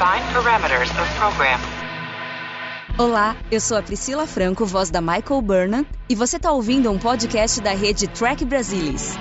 Define parameters of program. Olá, eu sou a Priscila Franco, voz da Michael Burnham, e você está ouvindo um podcast da rede Trek Brasilis.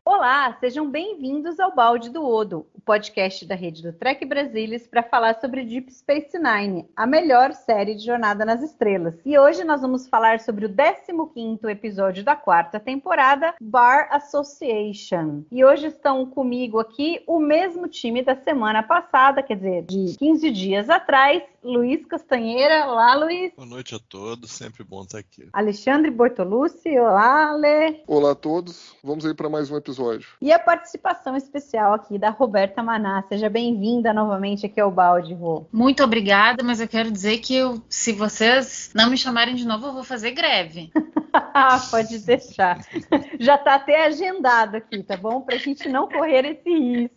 Olá, sejam bem-vindos ao Balde do Odo, o podcast da rede do Trek Brasilis para falar sobre Deep Space Nine, a melhor série de Jornada nas Estrelas. E hoje nós vamos falar sobre o 15º episódio da 4ª temporada, Bar Association. E hoje estão comigo aqui o mesmo time da semana passada, quer dizer, de 15 dias atrás, Luiz Castanheira. Olá, Luiz. Boa noite a todos, sempre bom estar aqui. Alexandre Bortolucci. Olá, Ale. Olá a todos, vamos aí para mais um episódio. E a participação especial aqui da Roberta Maná. Seja bem-vinda novamente aqui ao Balde, Rô. Muito obrigada, mas eu quero dizer que se vocês não me chamarem de novo, eu vou fazer greve. Pode deixar. Já está até agendado aqui, tá bom? Para a gente não correr esse risco.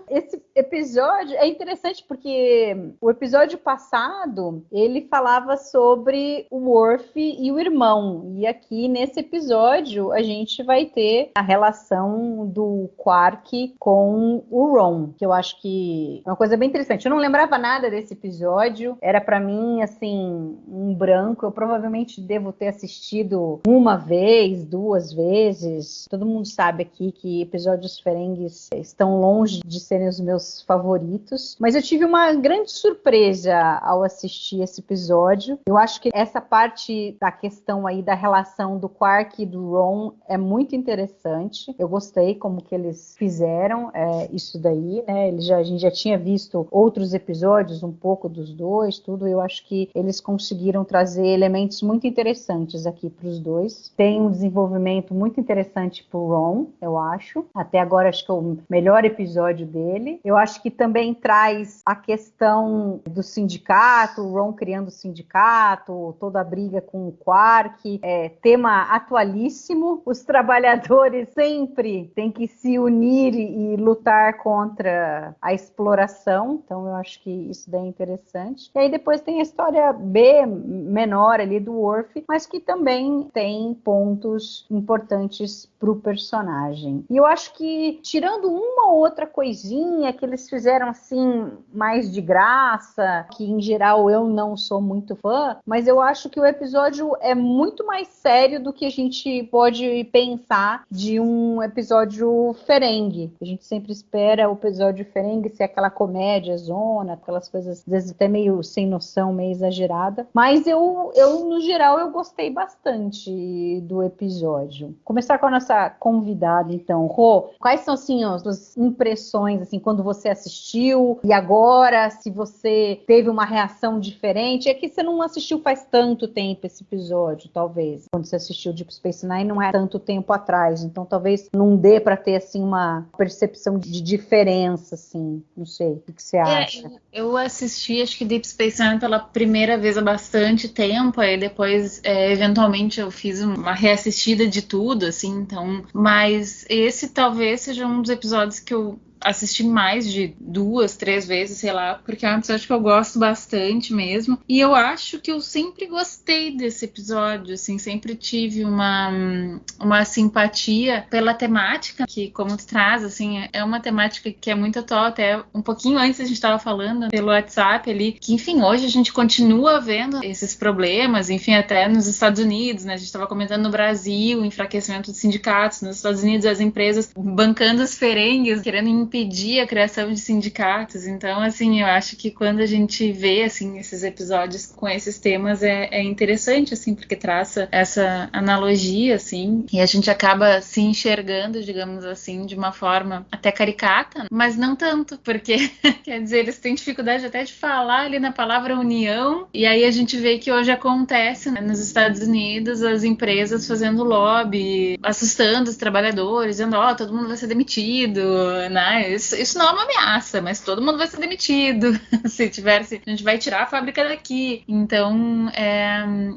Esse episódio é interessante porque o episódio passado ele falava sobre o Worf e o irmão. E aqui nesse episódio a gente vai ter a relação do Quark com o Ron, que eu acho que é uma coisa bem interessante. Eu não lembrava nada desse episódio. Era para mim, assim, um branco. Eu provavelmente devo ter assistido uma vez, duas vezes. Todo mundo sabe aqui que episódios Ferengues estão longe de serem os meus favoritos, mas eu tive uma grande surpresa ao assistir esse episódio. Eu acho que essa parte da questão aí da relação do Quark e do Ron é muito interessante. Eu gostei como que eles fizeram isso daí, né? A gente já tinha visto outros episódios, um pouco dos dois, tudo. Eu acho que eles conseguiram trazer elementos muito interessantes aqui para os dois. Tem um desenvolvimento muito interessante para o Ron, eu acho. Até agora acho que é o melhor episódio dele. Eu acho que também traz a questão do sindicato, o Ron criando o sindicato, toda a briga com o Quark, tema atualíssimo. Os trabalhadores sempre têm que se unir e lutar contra a exploração, então eu acho que isso daí é interessante. E aí depois tem a história B menor ali do Worf, mas que também tem pontos importantes para o personagem. E eu acho que, tirando uma ou outra coisinha que eles fizeram assim, mais de graça, que em geral eu não sou muito fã, mas eu acho que o episódio é muito mais sério do que a gente pode pensar de um episódio Ferengue. A gente sempre espera o episódio Ferengue ser aquela comédia zona, aquelas coisas, às vezes até meio sem noção, meio exagerada. Mas eu no geral, eu gostei bastante do episódio. Começar com a nossa convidada, então. Rô, quais são, assim, as suas impressões, assim, quando você assistiu e agora, se você teve uma reação diferente? É que você não assistiu faz tanto tempo esse episódio, talvez. Quando você assistiu Deep Space Nine, não é tanto tempo atrás. Então, talvez não dê para ter, assim, uma percepção de diferença, assim. Não sei. O que você acha? Eu assisti, acho que Deep Space Nine pela primeira vez há bastante tempo, aí depois, eventualmente, eu fiz uma reassistida de tudo, assim, então... Mas esse talvez seja um dos episódios que eu assisti mais de 2, 3 vezes, sei lá, porque é um episódio que eu gosto bastante mesmo, e eu acho que eu sempre gostei desse episódio, assim, sempre tive uma simpatia pela temática, que como tu traz, assim, é uma temática que é muito atual, até um pouquinho antes a gente estava falando pelo WhatsApp ali, que enfim, hoje a gente continua vendo esses problemas, enfim, até nos Estados Unidos, né, a gente estava comentando no Brasil, o enfraquecimento dos sindicatos, nos Estados Unidos as empresas bancando os ferengues, querendo impedir a criação de sindicatos. Então, assim, eu acho que quando a gente vê, assim, esses episódios com esses temas é interessante, assim, porque traça essa analogia, assim, e a gente acaba se enxergando, digamos assim, de uma forma até caricata, mas não tanto, porque, quer dizer, eles têm dificuldade até de falar ali na palavra união, e aí a gente vê que hoje acontece, né, nos Estados Unidos, as empresas fazendo lobby, assustando os trabalhadores, dizendo, todo mundo vai ser demitido, né, Isso não é uma ameaça, mas todo mundo vai ser demitido. Se a gente vai tirar a fábrica daqui. Então,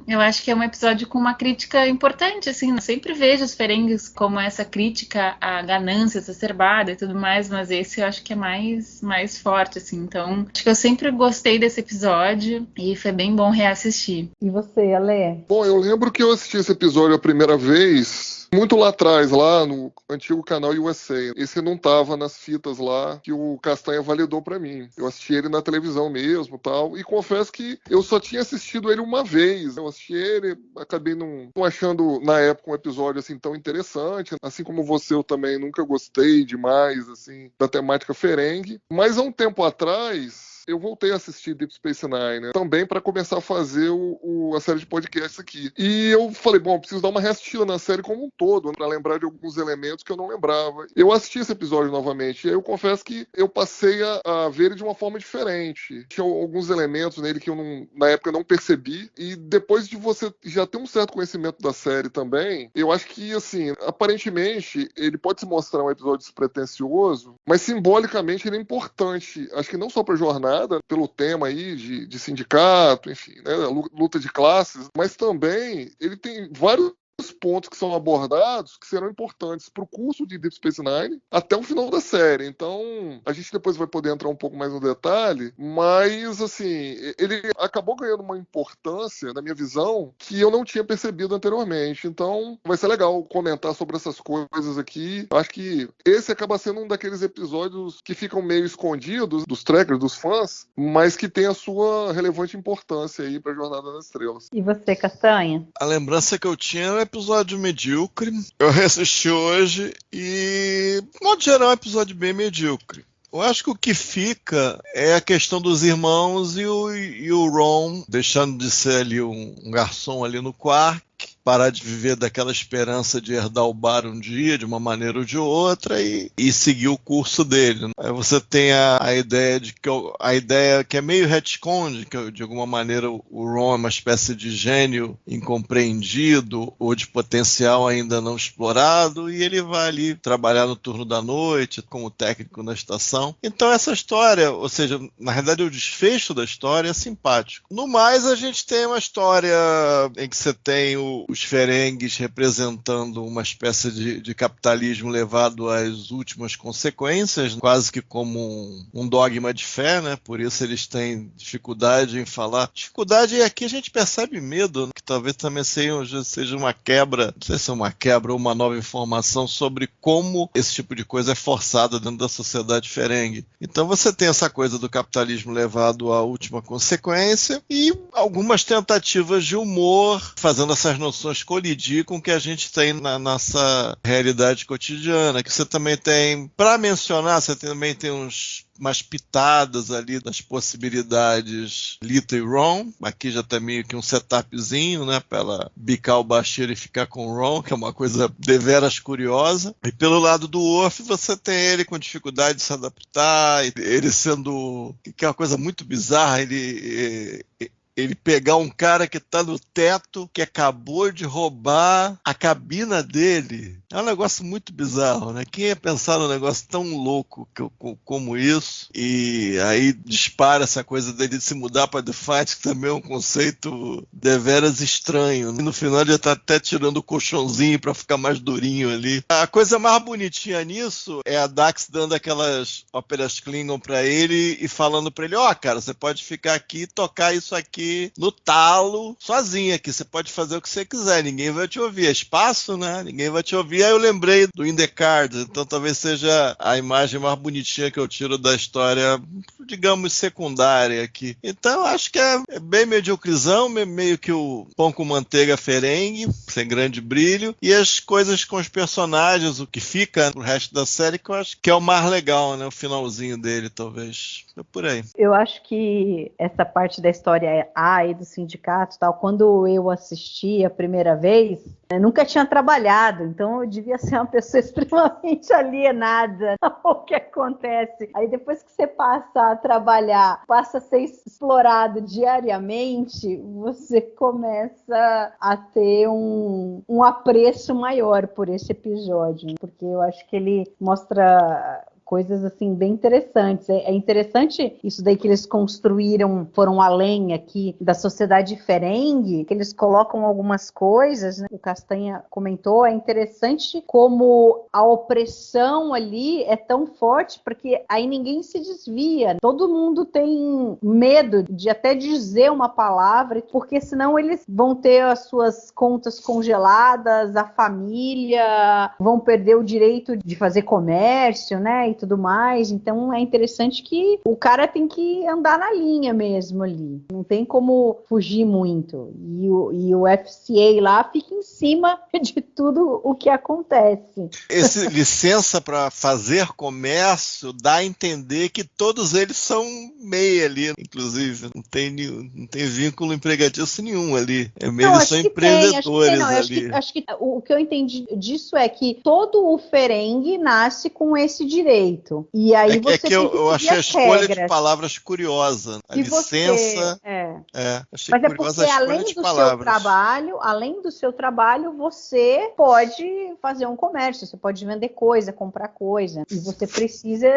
eu acho que é um episódio com uma crítica importante, assim. Eu sempre vejo os Ferengues como essa crítica à ganância exacerbada e tudo mais, mas esse eu acho que é mais forte, assim. Então, acho que eu sempre gostei desse episódio e foi bem bom reassistir. E você, Ale? Bom, eu lembro que eu assisti esse episódio a primeira vez muito lá atrás, lá no antigo canal USA. Esse não tava nas fitas lá que o Castanha validou pra mim. Eu assisti ele na televisão mesmo, tal, e confesso que eu só tinha assistido ele uma vez. Eu assisti ele, acabei não achando na época um episódio assim tão interessante. Assim como você, eu também nunca gostei demais assim da temática Ferengue. Mas há um tempo atrás eu voltei a assistir Deep Space Nine, né? Também para começar a fazer a série de podcasts aqui. E eu falei, bom, preciso dar uma reassistida na série como um todo, para lembrar de alguns elementos que eu não lembrava. Eu assisti esse episódio novamente, e aí eu confesso que eu passei a ver ele de uma forma diferente. Tinha alguns elementos nele que eu na época não percebi, e depois de você já ter um certo conhecimento da série também, eu acho que, assim, aparentemente, ele pode se mostrar um episódio despretensioso, mas simbolicamente ele é importante. Acho que não só para jornada, pelo tema aí de sindicato, enfim, né, luta de classes, mas também ele tem vários pontos que são abordados que serão importantes para o curso de Deep Space Nine até o final da série. Então, a gente depois vai poder entrar um pouco mais no detalhe, mas, assim, ele acabou ganhando uma importância, na minha visão, que eu não tinha percebido anteriormente. Então, vai ser legal comentar sobre essas coisas aqui. Acho que esse acaba sendo um daqueles episódios que ficam meio escondidos dos trackers, dos fãs, mas que tem a sua relevante importância aí para a Jornada nas Estrelas. E você, Castanha? A lembrança que eu tinha era um episódio medíocre. Eu reassisti hoje e, de modo geral, é um episódio bem medíocre. Eu acho que o que fica é a questão dos irmãos e o Ron deixando de ser ali um garçom ali no Quark, parar de viver daquela esperança de herdar o bar um dia, de uma maneira ou de outra, e seguir o curso dele. Aí você tem a ideia que é meio retcon, de que de alguma maneira o Ron é uma espécie de gênio incompreendido ou de potencial ainda não explorado, e ele vai ali trabalhar no turno da noite como técnico na estação. Então essa história, ou seja, na realidade o desfecho da história é simpático. No mais, a gente tem uma história em que você tem os Ferengues representando uma espécie de capitalismo levado às últimas consequências, quase que como um dogma de fé, né? Por isso eles têm dificuldade em falar. Dificuldade, e aqui a gente percebe medo, né? Que talvez também seja uma quebra, não sei se é uma quebra ou uma nova informação sobre como esse tipo de coisa é forçada dentro da sociedade Ferengue. Então você tem essa coisa do capitalismo levado à última consequência e algumas tentativas de humor, fazendo essas noções colidir com o que a gente tem na nossa realidade cotidiana, que você também tem, para mencionar, você também tem umas pitadas ali das possibilidades Lita e Ron. Aqui já tá meio que um setupzinho, né, para ela bicar o Bashir e ficar com o Ron, que é uma coisa deveras curiosa. E pelo lado do Worf, você tem ele com dificuldade de se adaptar, ele sendo, que é uma coisa muito bizarra, ele pegar um cara que tá no teto, que acabou de roubar a cabina dele. É um negócio muito bizarro, né? Quem ia pensar num negócio tão louco como isso? E aí dispara essa coisa dele de se mudar para Defiant, que também é um conceito deveras estranho. E no final ele tá até tirando o colchãozinho para ficar mais durinho ali. A coisa mais bonitinha nisso é a Dax dando aquelas óperas Klingon para ele e falando para ele, cara, você pode ficar aqui e tocar isso aqui no talo, sozinho aqui, você pode fazer o que você quiser, ninguém vai te ouvir, é espaço, né? Ninguém vai te ouvir. Aí eu lembrei do In The Cards, então talvez seja a imagem mais bonitinha que eu tiro da história, digamos, secundária aqui. Então eu acho que é bem mediocrizão, meio que o pão com manteiga Ferengue, sem grande brilho, e as coisas com os personagens, o que fica pro resto da série, que eu acho que é o mais legal, né? O finalzinho dele, talvez. É por aí. Eu acho que essa parte da história aí do sindicato e tal, quando eu assisti a primeira vez, eu nunca tinha trabalhado, então eu devia ser uma pessoa extremamente alienada ao que acontece. Aí depois que você passa a trabalhar, passa a ser explorado diariamente, você começa a ter um apreço maior por esse episódio, porque eu acho que ele mostra coisas assim bem interessantes. É interessante isso daí que eles construíram, foram além aqui da sociedade Ferengi, que eles colocam algumas coisas, né? O Castanha comentou, é interessante como a opressão ali é tão forte, porque aí ninguém se desvia. Todo mundo tem medo de até dizer uma palavra, porque senão eles vão ter as suas contas congeladas, a família, vão perder o direito de fazer comércio, né, e tudo mais. Então é interessante que o cara tem que andar na linha mesmo ali. Não tem como fugir muito. E o FCA lá fica em cima de tudo o que acontece. Esse licença para fazer comércio dá a entender que todos eles são MEI ali, inclusive. Não tem vínculo empregatício nenhum ali. Eles são empreendedores ali. Acho que o que eu entendi disso é que todo o Ferengi nasce com esse direito. E aí você tem que eu achei a escolha regras. de palavras curiosa. A licença. Achei Mas é curiosa porque a escolha de palavras. além do seu trabalho, você pode fazer um comércio, você pode vender coisa, comprar coisa. E você precisa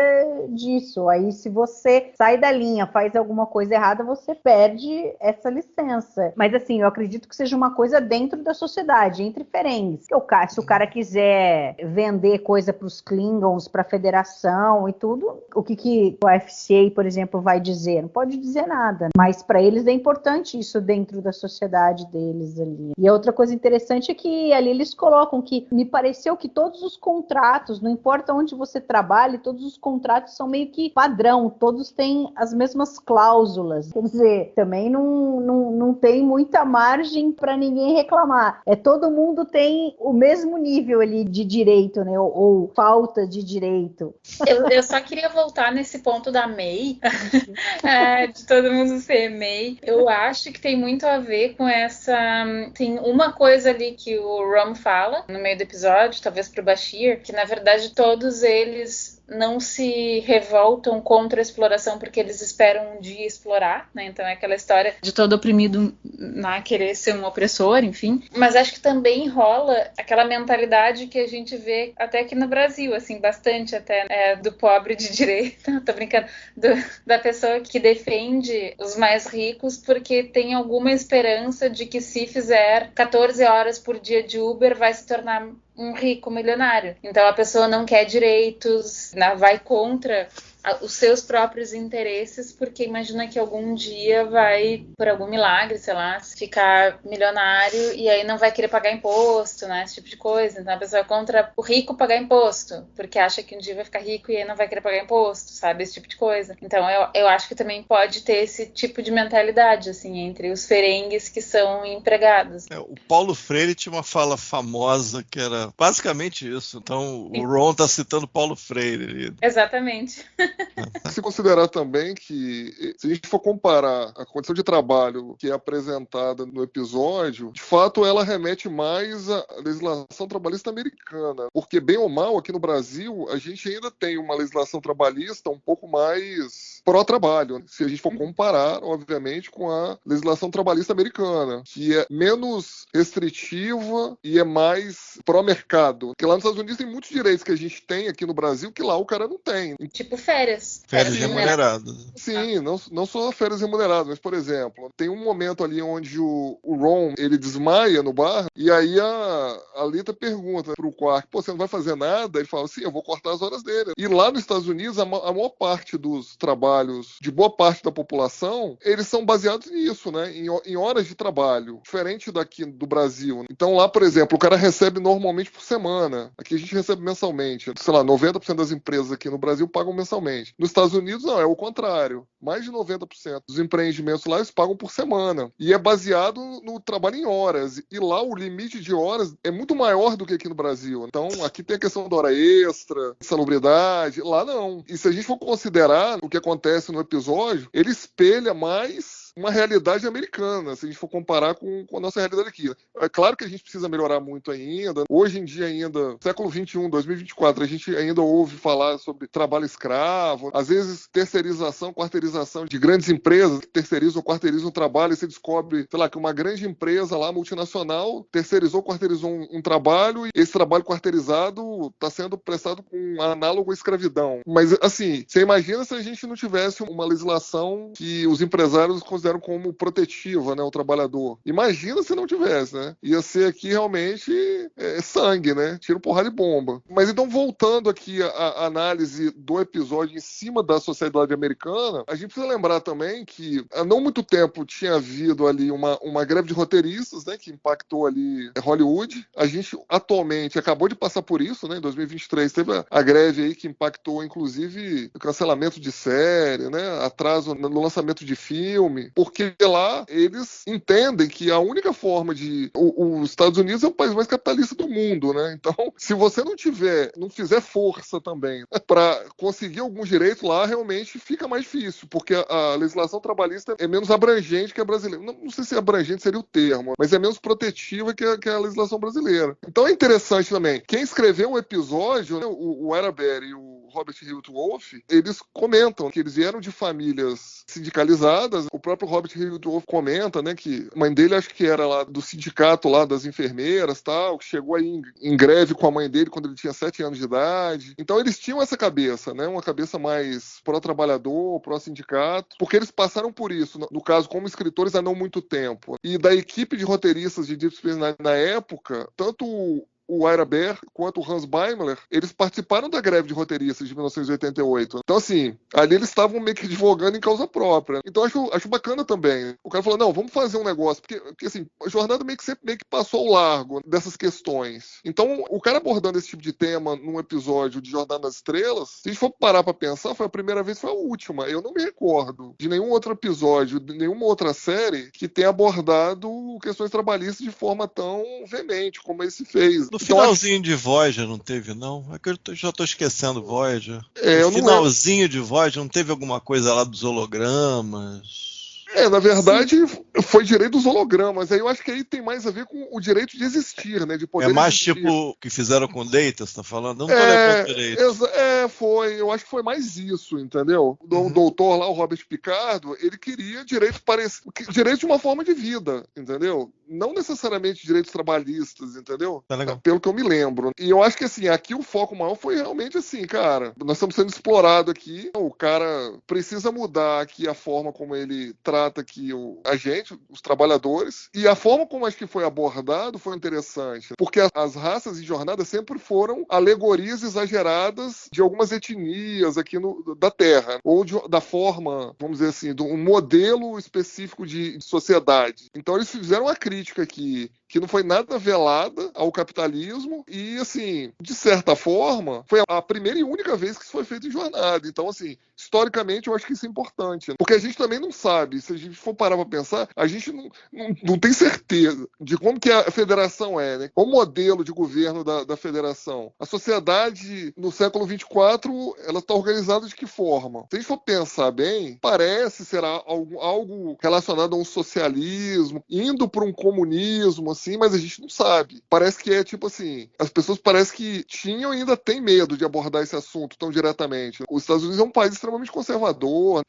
disso. Aí, se você sai da linha, faz alguma coisa errada, você perde essa licença. Mas assim, eu acredito que seja uma coisa dentro da sociedade, entre Ferengis. Se o cara quiser vender coisa para os Klingons, para a Federação e tudo, o que o FCA, por exemplo, vai dizer? Não pode dizer nada. Mas para eles é importante isso dentro da sociedade deles ali. E a outra coisa interessante é que ali eles colocam que me pareceu que todos os contratos, não importa onde você trabalhe, todos os contratos são meio que padrão, todos têm as mesmas cláusulas. Quer dizer, também não tem muita margem para ninguém reclamar. Todo mundo tem o mesmo nível ali de direito, né? Ou falta de direito. Eu só queria voltar nesse ponto da MEI, de todo mundo ser MEI. Eu acho que tem muito a ver com essa... Tem uma coisa ali que o Rom fala no meio do episódio, talvez pro Bashir, que na verdade todos eles não se revoltam contra a exploração porque eles esperam um dia explorar, né? Então é aquela história de todo oprimido querer ser um opressor, enfim. Mas acho que também rola aquela mentalidade que a gente vê até aqui no Brasil, assim, bastante até, do pobre de direita, tô brincando, da pessoa que defende os mais ricos porque tem alguma esperança de que se fizer 14 horas por dia de Uber vai se tornar um rico milionário. Então a pessoa não quer direitos, vai contra os seus próprios interesses, porque imagina que algum dia vai, por algum milagre, sei lá, ficar milionário e aí não vai querer pagar imposto, né, esse tipo de coisa. Então a pessoa é contra o rico pagar imposto, porque acha que um dia vai ficar rico e aí não vai querer pagar imposto, sabe, esse tipo de coisa. Então eu acho que também pode ter esse tipo de mentalidade, assim, entre os Ferengis que são empregados. O Paulo Freire tinha uma fala famosa que era basicamente isso. Então o Ron tá citando Paulo Freire. Exatamente. Se considerar também que, se a gente for comparar a condição de trabalho que é apresentada no episódio, de fato ela remete mais à legislação trabalhista americana, porque bem ou mal aqui no Brasil a gente ainda tem uma legislação trabalhista um pouco mais pró-trabalho, se a gente for comparar, obviamente, com a legislação trabalhista americana, que é menos restritiva e é mais pró-mercado. Porque lá nos Estados Unidos tem muitos direitos que a gente tem aqui no Brasil que lá o cara não tem. Tipo férias. Férias remuneradas. Sim, não só férias remuneradas, mas, por exemplo, tem um momento ali onde o Ron, ele desmaia no bar, e aí a Lita pergunta pro Quark, você não vai fazer nada? Ele fala, sim, eu vou cortar as horas dele. E lá nos Estados Unidos, a maior parte dos trabalhos de boa parte da população, eles são baseados nisso, né? Em horas de trabalho, diferente daqui do Brasil. Então lá, por exemplo, o cara recebe normalmente por semana. Aqui a gente recebe mensalmente. Sei lá, 90% das empresas aqui no Brasil pagam mensalmente. Nos Estados Unidos, não, é o contrário. Mais de 90% dos empreendimentos lá eles pagam por semana. E é baseado no trabalho em horas. E lá o limite de horas é muito maior do que aqui no Brasil. Então, aqui tem a questão da hora extra, salubridade. Lá não. E se a gente for considerar o que acontece no episódio, ele espelha mais uma realidade americana, se a gente for comparar com a nossa realidade aqui. É claro que a gente precisa melhorar muito ainda. Hoje em dia ainda, século XXI, 2024, a gente ainda ouve falar sobre trabalho escravo, às vezes terceirização, quarteirização de grandes empresas que terceirizam ou quarteirizam o trabalho, e você descobre, sei lá, que uma grande empresa lá, multinacional, terceirizou, quarteirizou um trabalho, e esse trabalho quarteirizado está sendo prestado com análogo à escravidão. Mas, assim, você imagina se a gente não tivesse uma legislação que os empresários consideram como protetiva, né, o trabalhador. Imagina se não tivesse, né? Ia ser aqui realmente sangue, né? Tiro, porrada e bomba. Mas então, voltando aqui à análise do episódio em cima da sociedade americana, a gente precisa lembrar também que há não muito tempo tinha havido ali uma greve de roteiristas, né, que impactou ali Hollywood. A gente atualmente acabou de passar por isso, né? Em 2023 teve a greve aí que impactou, inclusive, o cancelamento de série, né? Atraso no lançamento de filme, porque lá eles entendem que a única forma de... Os Estados Unidos é o país mais capitalista do mundo, né? Então, se você não fizer força também para conseguir alguns direitos lá, realmente fica mais difícil, porque a legislação trabalhista é menos abrangente que a brasileira. Não sei se abrangente seria o termo, mas é menos protetiva que a legislação brasileira. Então é interessante também. Quem escreveu o episódio, né, o Ira Behr e o Robert Hewitt Wolfe, eles comentam que eles vieram de famílias sindicalizadas. O próprio Robert Hewitt Wolfe comenta, né, que a mãe dele acho que era lá do sindicato lá das enfermeiras, tal, que chegou aí em greve com a mãe dele quando ele tinha 7 anos de idade. Então eles tinham essa cabeça, né, uma cabeça mais pró-trabalhador, pró-sindicato, porque eles passaram por isso, no caso, como escritores há não muito tempo. E da equipe de roteiristas de Deep Space Nine na época, tanto o Ira Behr quanto o Hans Beimler, eles participaram da greve de roteiristas de 1988. Então, assim, ali eles estavam meio que advogando em causa própria. Então, acho bacana também. O cara falou, não, vamos fazer um negócio, porque assim, a jornada meio que passou ao largo dessas questões. Então, o cara abordando esse tipo de tema num episódio de Jornada nas Estrelas, se a gente for parar pra pensar, foi a primeira vez, foi a última. Eu não me recordo de nenhum outro episódio, de nenhuma outra série que tenha abordado questões trabalhistas de forma tão veemente como esse fez. No finalzinho de Voyager não teve, não? É que eu já tô esquecendo Voyager. No finalzinho de Voyager não teve alguma coisa lá dos hologramas? Na verdade, foi direito dos hologramas. Aí eu acho que aí tem mais a ver com o direito de existir, né? De poder existir. Tipo o que fizeram com Data, você tá falando? Não tô lembrando direito. Foi. Eu acho que foi mais isso, entendeu? O doutor lá, o Robert Picardo, ele queria direito de uma forma de vida, entendeu? Não necessariamente direitos trabalhistas, entendeu? Tá legal. Pelo que eu me lembro. E eu acho que, assim, aqui o foco maior foi realmente assim, cara, nós estamos sendo explorados aqui, o cara precisa mudar aqui a forma como ele trata aqui a gente, os trabalhadores, e a forma como acho que foi abordado foi interessante, porque as raças em Jornada sempre foram alegorias exageradas de algumas etnias aqui da Terra, ou da forma, vamos dizer assim, de um modelo específico de sociedade. Então eles fizeram uma crítica aqui que não foi nada velada ao capitalismo e, assim, de certa forma, foi a primeira e única vez que isso foi feito em Jornada. Então, assim, historicamente, eu acho que isso é importante. Porque a gente também não sabe, se a gente for parar para pensar, a gente não tem certeza de como que a federação é, né? Qual o modelo de governo da federação? A sociedade, no século 24, ela está organizada de que forma? Se a gente for pensar bem, parece ser algo relacionado a um socialismo, indo para um comunismo, assim, mas a gente não sabe. Parece que é tipo assim, as pessoas parecem que tinham e ainda têm medo de abordar esse assunto tão diretamente. Os Estados Unidos é um país extremamente conservador,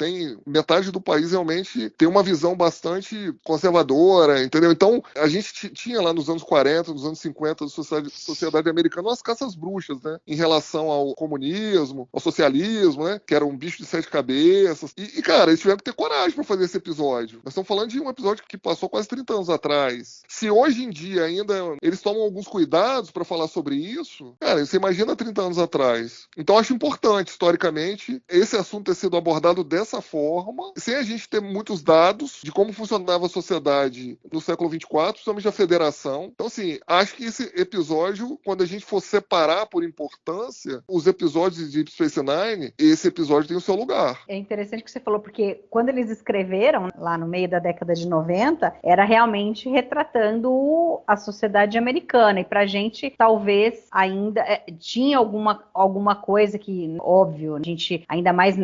metade do país realmente tem uma visão bastante conservadora, entendeu? Então, a gente tinha lá nos anos 40, nos anos 50, da sociedade americana, umas caças bruxas, né? Em relação ao comunismo, ao socialismo, né? Que era um bicho de 7 cabeças. E cara, eles tiveram que ter coragem para fazer esse episódio. Nós estamos falando de um episódio que passou quase 30 anos atrás. Se hoje em dia ainda eles tomam alguns cuidados para falar sobre isso, cara, você imagina 30 anos atrás. Então acho importante, historicamente, esse assunto ter sido abordado dessa forma, sem a gente ter muitos dados de como funcionava a sociedade no século 24, principalmente a federação. Então, assim, acho que esse episódio, quando a gente for separar por importância os episódios de Deep Space Nine, esse episódio tem o seu lugar. É interessante que você falou, porque quando eles escreveram, lá no meio da década de 90, era realmente retratando como a sociedade americana. E pra gente, talvez, ainda tinha alguma coisa que, óbvio, a gente, ainda mais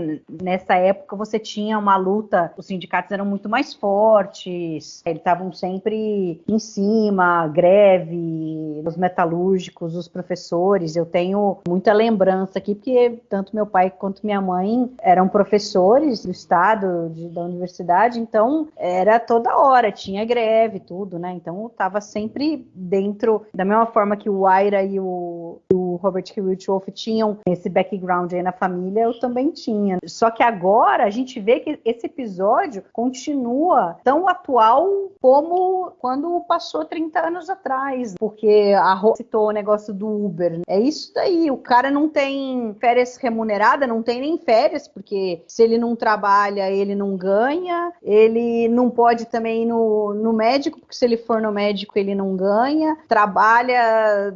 nessa época, você tinha uma luta, os sindicatos eram muito mais fortes, eles estavam sempre em cima, greve, os metalúrgicos, os professores. Eu tenho muita lembrança aqui, porque tanto meu pai quanto minha mãe eram professores do estado, da universidade, então era toda hora, tinha greve, tudo, né? Então eu estava sempre dentro, da mesma forma que o Ira e o Robert Hewitt Wolf tinham esse background aí na família, eu também tinha. Só que agora a gente vê que esse episódio continua tão atual como quando passou 30 anos atrás, porque a Rô citou o negócio do Uber. É isso daí, o cara não tem férias remunerada, não tem nem férias, porque se ele não trabalha, ele não ganha, ele não pode também ir no médico, porque se ele for no médico, ele não ganha, trabalha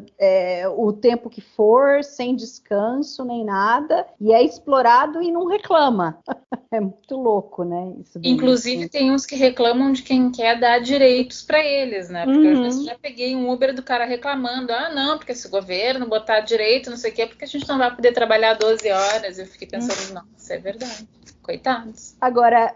o tempo que for, sem descanso, nem nada, e é explorado e não reclama. É muito louco, né? Isso daí. Inclusive, tem uns que reclamam de quem quer dar direitos para eles, né? Porque eu já peguei um Uber do cara reclamando, não, porque se o governo botar direito, não sei o quê, porque a gente não vai poder trabalhar 12 horas. Eu fiquei pensando, nossa, é verdade. Coitados. Agora,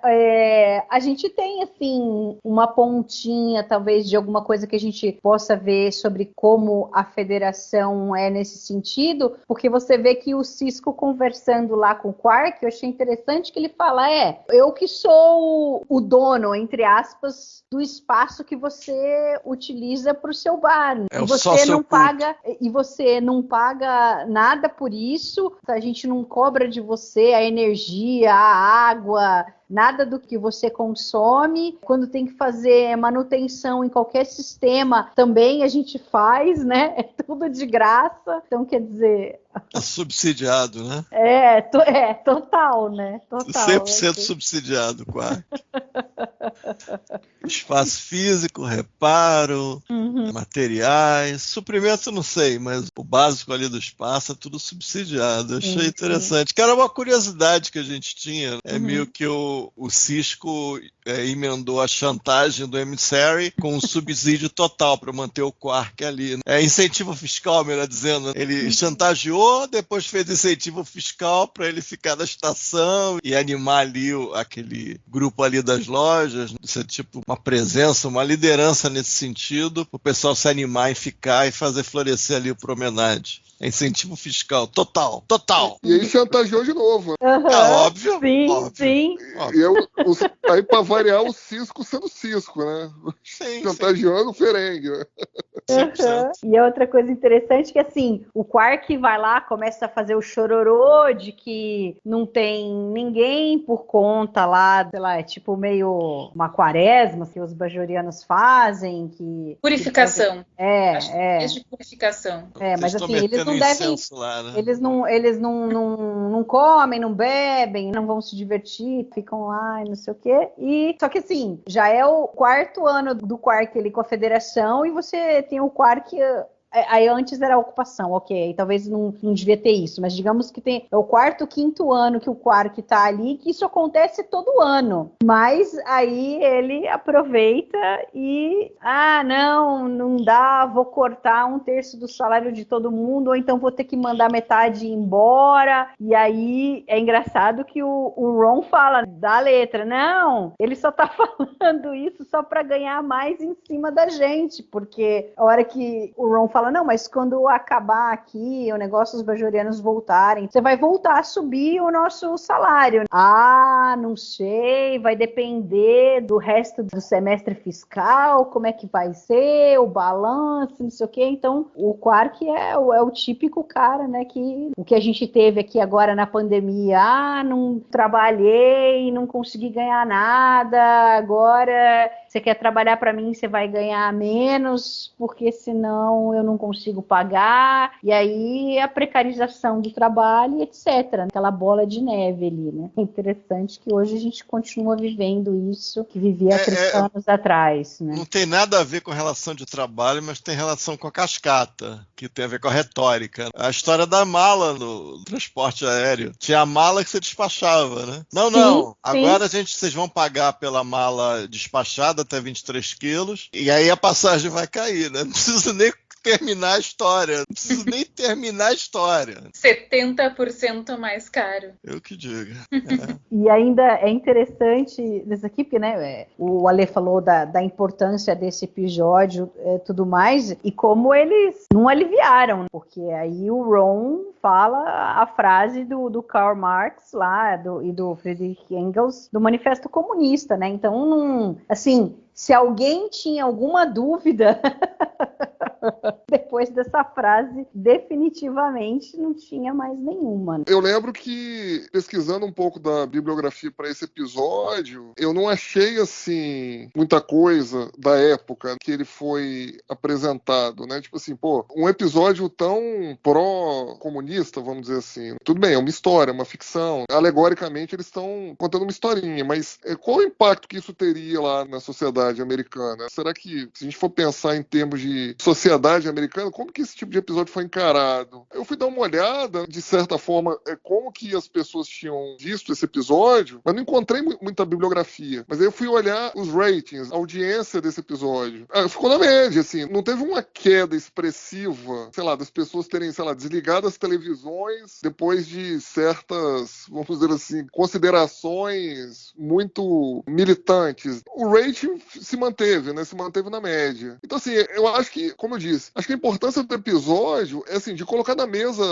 a gente tem, assim, uma pontinha, talvez, de alguma coisa que a gente possa ver sobre como a federação é nesse sentido, porque você vê que o Sisko conversando lá com o Quark, eu achei interessante que ele fala, eu que sou o dono, entre aspas, do espaço que você utiliza para o seu bar. É o sócio oculto. E você não paga nada por isso, a gente não cobra de você a energia, a água, nada do que você consome. Quando tem que fazer manutenção em qualquer sistema, também a gente faz, né? É tudo de graça. Então, quer dizer... É subsidiado, né? Total, né? Total. 100% subsidiado, Quark. Espaço físico, reparo, materiais, suprimento, não sei, mas o básico ali do espaço é tudo subsidiado. Eu achei interessante. Que era uma curiosidade que a gente tinha. É meio que o Sisko emendou a chantagem do Emissary com um subsídio total para manter o Quark ali. Né? Incentivo fiscal, melhor dizendo. Ele chantageou, depois fez incentivo fiscal para ele ficar na estação e animar ali aquele grupo ali das lojas. Isso é tipo uma presença, uma liderança nesse sentido, para o pessoal se animar e ficar e fazer florescer ali o Promenade. É incentivo fiscal, total. E aí chantageou de novo. Óbvio. Sim. E aí, para variar, o Sisko sendo Sisko, né? Sim, chantageando o Ferengue. E outra coisa interessante que, assim, o Quark vai lá, começa a fazer o chororô de que não tem ninguém por conta lá, sei lá, é tipo meio uma quaresma que os bajorianos fazem. Purificação. É de purificação. Mas assim, eles não devem... Lá, né? Eles não comem, não bebem, não vão se divertir, ficam lá e não sei o quê. Só que assim, já é o 4º ano do Quark ali com a Federação e você tem o Quark... Aí antes era a ocupação, ok, talvez não devia ter isso, mas digamos que é o 4º, 5º ano que o Quark tá ali, que isso acontece todo ano, mas aí ele aproveita e, não dá, vou cortar 1/3 do salário de todo mundo, ou então vou ter que mandar metade embora, e aí é engraçado que o Ron fala da letra, não, ele só tá falando isso só pra ganhar mais em cima da gente, porque a hora que o Ron fala, não, mas quando acabar aqui, o negócio dos bajorianos voltarem, você vai voltar a subir o nosso salário. Não sei, vai depender do resto do semestre fiscal, como é que vai ser, o balanço, não sei o quê. Então, o Quark é o típico cara, né, que o que a gente teve aqui agora na pandemia, não trabalhei, não consegui ganhar nada, agora você quer trabalhar para mim, você vai ganhar menos, porque senão eu não não consigo pagar, e aí a precarização do trabalho, etc. Aquela bola de neve ali, né? É interessante que hoje a gente continua vivendo isso que vivia há 30 anos atrás, né? Não tem nada a ver com relação de trabalho, mas tem relação com a cascata, que tem a ver com a retórica. A história da mala no transporte aéreo. Tinha a mala que você despachava, né? Não. Agora vocês vão pagar pela mala despachada até 23 quilos, e aí a passagem vai cair, né? Não preciso nem terminar a história. Não preciso nem terminar a história. 70% mais caro. Eu que digo. E ainda é interessante isso aqui, porque né, o Ale falou da importância desse episódio tudo mais, e como eles não aliviaram, porque aí o Ron fala a frase do Karl Marx lá, e do Friedrich Engels, do Manifesto Comunista, né? Então, não, assim, se alguém tinha alguma dúvida... Depois dessa frase, definitivamente não tinha mais nenhuma. Eu lembro que, pesquisando um pouco da bibliografia para esse episódio, eu não achei, assim, muita coisa da época que ele foi apresentado, né? Tipo assim, um episódio tão pró-comunista, vamos dizer assim. Tudo bem, é uma história, uma ficção. Alegoricamente, eles estão contando uma historinha, mas qual o impacto que isso teria lá na sociedade americana? Será que, se a gente for pensar em termos de sociedade americana, como que esse tipo de episódio foi encarado? Eu fui dar uma olhada, de certa forma, como que as pessoas tinham visto esse episódio, mas não encontrei muita bibliografia. Mas aí eu fui olhar os ratings, a audiência desse episódio. Ficou na média, assim, não teve uma queda expressiva, sei lá, das pessoas terem, sei lá, desligado as televisões depois de certas, vamos dizer assim, considerações muito militantes. O rating se manteve, né? Se manteve na média. Então, assim, eu acho que, como eu disse, acho que a importância do episódio é, assim, de colocar na mesa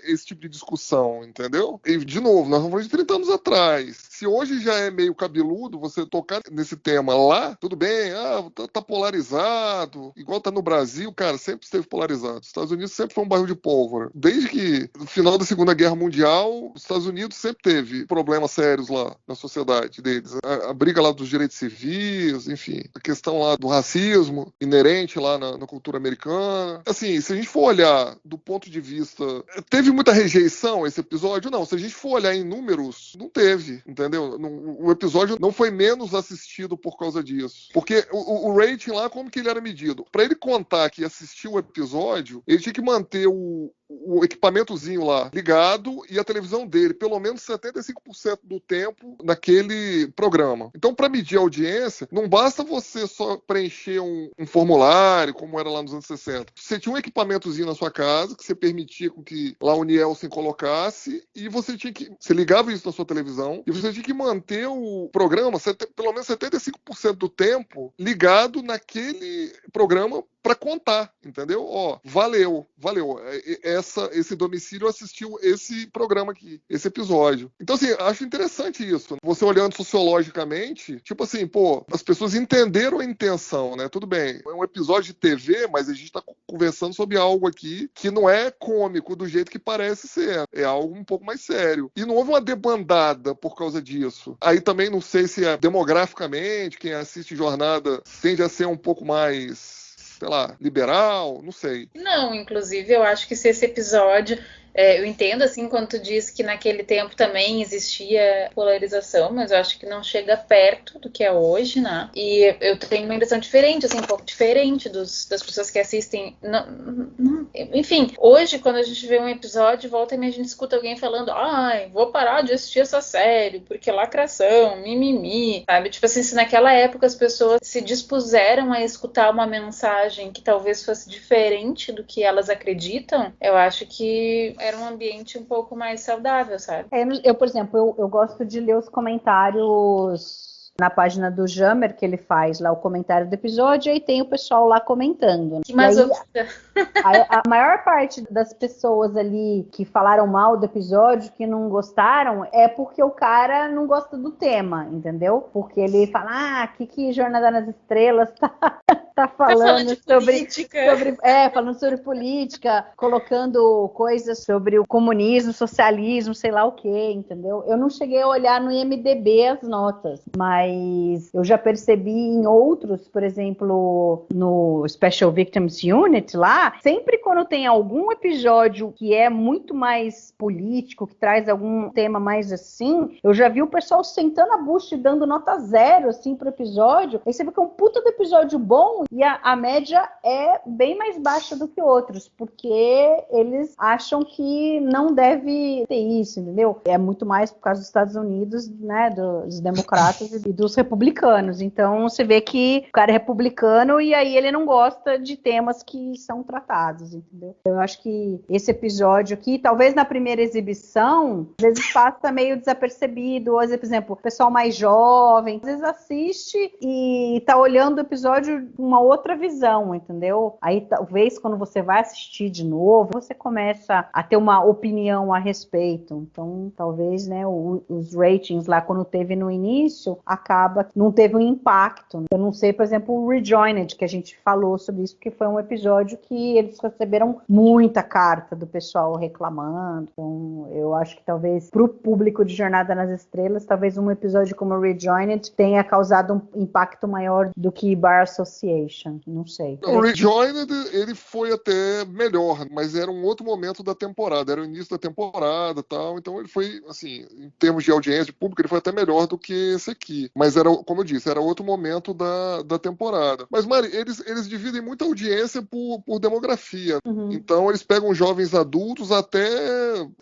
esse tipo de discussão, entendeu? E, de novo, nós estamos falando de 30 anos atrás. Se hoje já é meio cabeludo você tocar nesse tema lá, tudo bem, tá polarizado, igual tá no Brasil, cara, sempre esteve polarizado. Os Estados Unidos sempre foi um barril de pólvora. Desde que, no final da Segunda Guerra Mundial, os Estados Unidos sempre teve problemas sérios lá na sociedade deles. A briga lá dos direitos civis, enfim, a questão lá do racismo inerente lá na cultura americana. Assim, se a gente for olhar do ponto de vista... Teve muita rejeição esse episódio? Não. Se a gente for olhar em números, não teve, entendeu? O episódio não foi menos assistido por causa disso. Porque o rating lá, como que ele era medido? Para ele contar que assistiu o episódio, ele tinha que manter o equipamentozinho lá ligado e a televisão dele pelo menos 75% do tempo naquele programa. Então, para medir a audiência, não basta você só preencher um formulário, como era lá nos anos 60. Você tinha um equipamentozinho na sua casa que você permitia com que lá o Nielsen colocasse e você ligava isso na sua televisão e você tinha que manter o programa pelo menos 75% do tempo ligado naquele programa para contar, entendeu? Valeu. Esse domicílio assistiu esse programa aqui, esse episódio. Então, assim, acho interessante isso. Você olhando sociologicamente, tipo assim, as pessoas entenderam a intenção, né? Tudo bem, é um episódio de TV, mas a gente tá conversando sobre algo aqui que não é cômico do jeito que parece ser. É algo um pouco mais sério. E não houve uma debandada por causa disso. Aí também não sei se demograficamente, quem assiste Jornada tende a ser um pouco mais, sei lá, liberal, não sei. Não, inclusive eu acho que se esse episódio... eu entendo, assim, quando tu diz que naquele tempo também existia polarização, mas eu acho que não chega perto do que é hoje, né? E eu tenho uma impressão diferente, assim, um pouco diferente das pessoas que assistem. Enfim, hoje, quando a gente vê um episódio, volta e meia a gente escuta alguém falando vou parar de assistir essa série, porque lacração, mimimi, sabe? Tipo assim, se naquela época as pessoas se dispuseram a escutar uma mensagem que talvez fosse diferente do que elas acreditam, eu acho que era um ambiente um pouco mais saudável, sabe? Eu, por exemplo, eu gosto de ler os comentários na página do Jammer, que ele faz lá o comentário do episódio, e aí tem o pessoal lá comentando. Que masoquista. A maior parte das pessoas ali que falaram mal do episódio, que não gostaram, é porque o cara não gosta do tema, entendeu? Porque ele fala, que Jornada nas Estrelas tá tá falando sobre política. falando sobre política, colocando coisas sobre o comunismo, socialismo, sei lá o quê, entendeu? Eu não cheguei a olhar no IMDb as notas, mas eu já percebi em outros, por exemplo, no Special Victims Unit lá, sempre quando tem algum episódio que é muito mais político, que traz algum tema mais assim, eu já vi o pessoal sentando a bucha e dando nota 0, assim, pro episódio. Aí você vê que é um puta do episódio bom e a média é bem mais baixa do que outros, porque eles acham que não deve ter isso, entendeu? É muito mais por causa dos Estados Unidos, né, dos democratas e dos republicanos. Então, você vê que o cara é republicano e aí ele não gosta de temas que são tratados, entendeu? Eu acho que esse episódio aqui, talvez na primeira exibição, às vezes passa meio desapercebido, ou, por exemplo, o pessoal mais jovem, às vezes assiste e tá olhando o episódio com uma outra visão, entendeu? Aí talvez quando você vai assistir de novo, você começa a ter uma opinião a respeito. Então, talvez, né, os ratings lá, quando teve no início, acaba que não teve um impacto. Eu não sei, por exemplo, o Rejoined, que a gente falou sobre isso, porque foi um episódio que eles receberam muita carta do pessoal reclamando. Então, eu acho que talvez pro público de Jornada nas Estrelas, talvez um episódio como o Rejoined tenha causado um impacto maior do que Bar Association. Não sei. O Rejoined, ele foi até melhor, mas era um outro momento da temporada, era o início da temporada e tal, então ele foi, assim, em termos de audiência, de público, ele foi até melhor do que esse aqui. Mas era, como eu disse, era outro momento da temporada. Mas, Mari, eles dividem muita audiência por demografia. Uhum. Então eles pegam jovens adultos até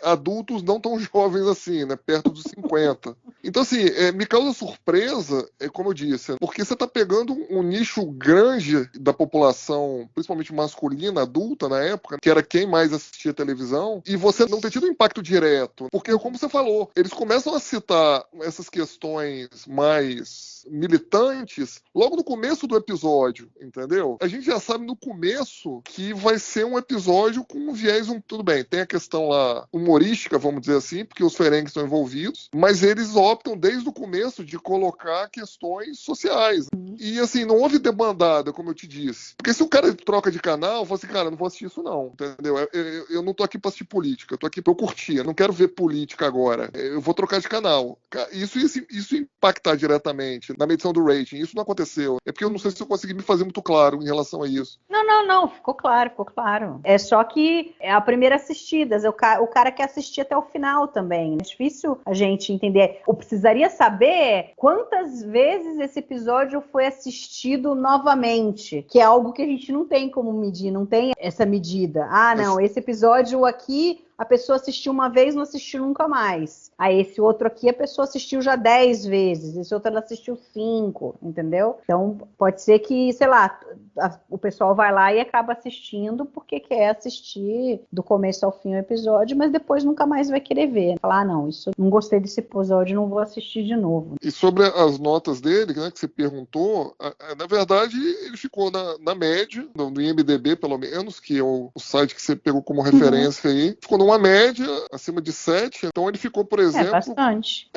adultos não tão jovens assim, né? Perto dos 50. Então, assim, me causa surpresa, como eu disse, porque você tá pegando um nicho grande da população, principalmente masculina, adulta na época, que era quem mais assistia televisão, e você não ter tido um impacto direto. Porque, como você falou, eles começam a citar essas questões mais militantes logo no começo do episódio, entendeu? A gente já sabe no começo que vai ser um episódio com um viés, tudo bem, tem a questão lá humorística, vamos dizer assim, porque os Ferengues estão envolvidos, mas eles optam desde o começo de colocar questões sociais. E assim, não houve debandada, como eu te disse. Porque se o cara troca de canal, fala assim, cara, não vou assistir isso não, entendeu? Eu não tô aqui pra assistir política, eu tô aqui pra eu curtir, eu não quero ver política agora, eu vou trocar de canal. Isso impactar diretamente na medição do rating, isso não aconteceu. É porque eu não sei se eu consegui me fazer muito claro em relação a isso. Não, ficou claro. É só que é a primeira assistida, o cara quer assistir até o final também. É difícil a gente entender. Eu precisaria saber quantas vezes esse episódio foi assistido novamente, que é algo que a gente não tem como medir, não tem essa medida. Ah, não, esse episódio aqui a pessoa assistiu uma vez, não assistiu nunca mais. Aí esse outro aqui a pessoa assistiu já 10 vezes, esse outro ela assistiu 5, entendeu? Então pode ser que, sei lá, o pessoal vai lá e acaba assistindo porque quer assistir do começo ao fim o episódio, mas depois nunca mais vai querer ver. Falar, não, isso não gostei desse episódio, não vou assistir de novo. E sobre as notas dele, né, que você perguntou, na verdade ele ficou na média, no IMDb pelo menos, que é o site que você pegou como referência aí, ficou numa média acima de 7, então ele ficou, por exemplo... bastante.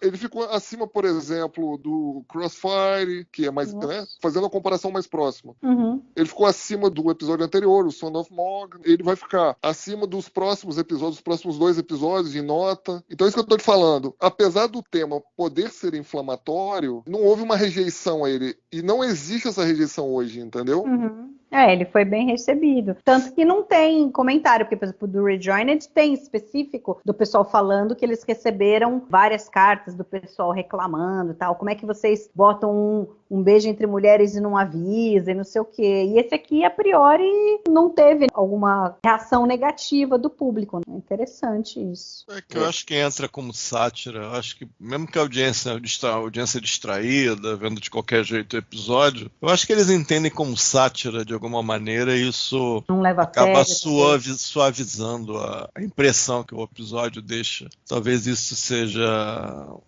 Ele ficou acima, por exemplo, do Crossfire, que é mais, né, fazendo a comparação mais próxima. Uhum. Ele ficou acima do episódio anterior, o Son of Morgan. Ele vai ficar acima dos próximos episódios, os próximos 2 episódios em nota. Então é isso que eu tô te falando. Apesar do tema poder ser inflamatório, não houve uma rejeição a ele. E não existe essa rejeição hoje, entendeu? Uhum. Ele foi bem recebido. Tanto que não tem comentário, porque, por exemplo, do Rejoined tem específico do pessoal falando que eles receberam várias cartas do pessoal reclamando e tal. Como é que vocês botam um beijo entre mulheres e não avisam e não sei o quê. E esse aqui, a priori, não teve alguma reação negativa do público. É interessante isso. É que eu acho que entra como sátira. Eu acho que mesmo que a audiência distraída, vendo de qualquer jeito o episódio, eu acho que eles entendem como sátira de alguma maneira isso Não leva a acaba sério, suavizando a impressão que o episódio deixa. Talvez isso seja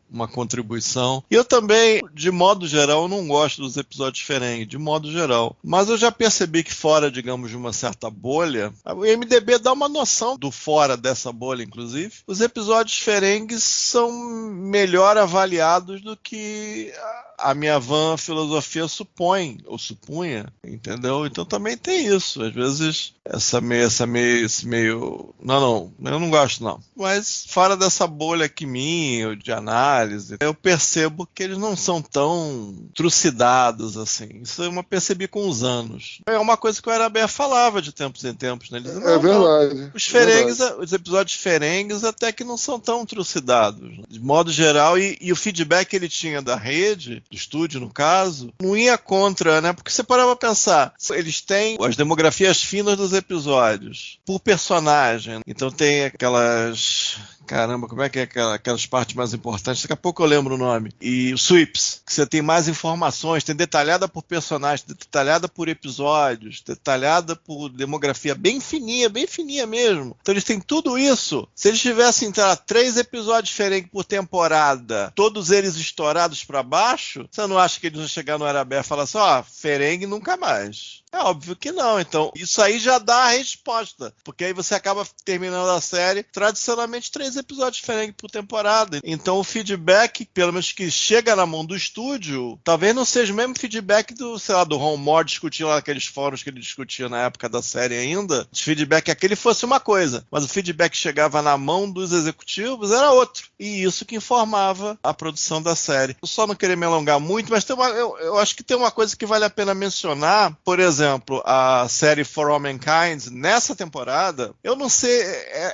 uma contribuição. E eu também, de modo geral, não gosto dos episódios diferentes, de modo geral. Mas eu já percebi que fora, digamos, de uma certa bolha, o IMDb dá uma noção do fora dessa bolha, inclusive. Os episódios diferentes são melhor avaliados do que a minha van filosofia supõe, ou supunha, entendeu? Então também tem isso. Às vezes, esse meio... Não, eu não gosto, não. Mas fora dessa bolha aqui minha, de análise, eu percebo que eles não são tão trucidados assim. Isso eu percebi com os anos. É uma coisa que o Araber falava de tempos em tempos, né? Ele dizia, É verdade. os ferengues, os episódios ferengues até que não são tão trucidados, de modo geral, e o feedback que ele tinha da rede, do estúdio no caso, não ia contra, né? Porque você parava pra pensar, eles têm as demografias finas dos episódios, por personagem, então tem aquelas... Caramba, como é que é aquelas partes mais importantes? Daqui a pouco eu lembro o nome. E o sweeps, que você tem mais informações, tem detalhada por personagem, detalhada por episódios, detalhada por demografia bem fininha mesmo. Então eles têm tudo isso. Se eles tivessem, 3 episódios diferentes por temporada, todos eles estourados pra baixo, você não acha que eles vão chegar no Araber e falar assim, ferengue nunca mais? É óbvio que não. Então, isso aí já dá a resposta. Porque aí você acaba terminando a série, tradicionalmente 3 episódios diferentes por temporada. Então, o feedback, pelo menos que chega na mão do estúdio, talvez não seja o mesmo feedback do Ron Moore discutindo lá naqueles fóruns que ele discutia na época da série ainda. O feedback aquele fosse uma coisa, mas o feedback que chegava na mão dos executivos era outro. E isso que informava a produção da série. Eu só não queria me alongar muito, mas eu acho que tem uma coisa que vale a pena mencionar. Por exemplo, a série For All Mankind, nessa temporada, eu não sei,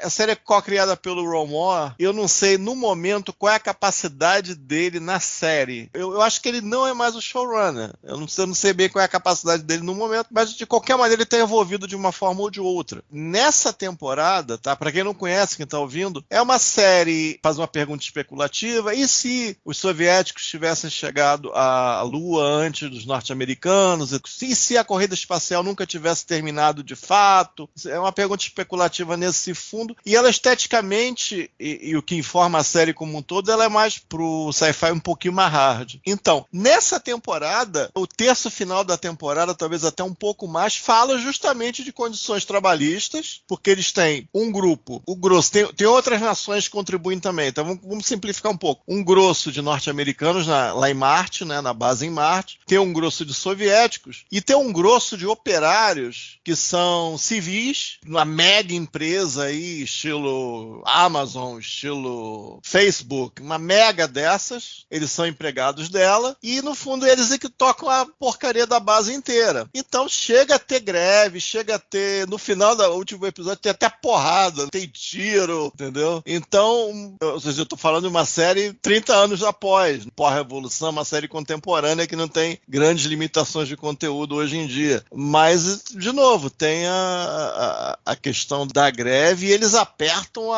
a série é co-criada pelo Ron Moore, eu não sei no momento qual é a capacidade dele na série. Eu acho que ele não é mais o showrunner. Eu não sei bem qual é a capacidade dele no momento, mas de qualquer maneira ele está envolvido de uma forma ou de outra. Nessa temporada, tá? Para quem não conhece, quem está ouvindo, é uma série, faz uma pergunta especulativa, e se os soviéticos tivessem chegado à Lua antes dos norte-americanos, e se a corrida espacial nunca tivesse terminado de fato? É uma pergunta especulativa nesse fundo, e ela esteticamente, e o que informa a série como um todo, ela é mais pro sci-fi um pouquinho mais hard. Então, nessa temporada, o terço final da temporada, talvez até um pouco mais, fala justamente de condições trabalhistas, porque eles têm um grupo, o grosso, tem outras nações que contribuem também, então vamos simplificar um pouco. Um grosso de norte-americanos lá em Marte, né, na base em Marte, tem um grosso de soviéticos, e tem um grosso de operários que são civis, uma mega empresa aí, estilo Amazon, estilo Facebook, uma mega dessas, eles são empregados dela, e no fundo eles é que tocam a porcaria da base inteira. Então chega a ter greve, chega a ter, no final do último episódio, tem até porrada, tem tiro, entendeu? Então, ou seja, eu tô falando de uma série 30 anos após, pós-revolução, uma série contemporânea que não tem grandes limitações de conteúdo hoje em dia. Mas, de novo, tem a questão da greve e eles apertam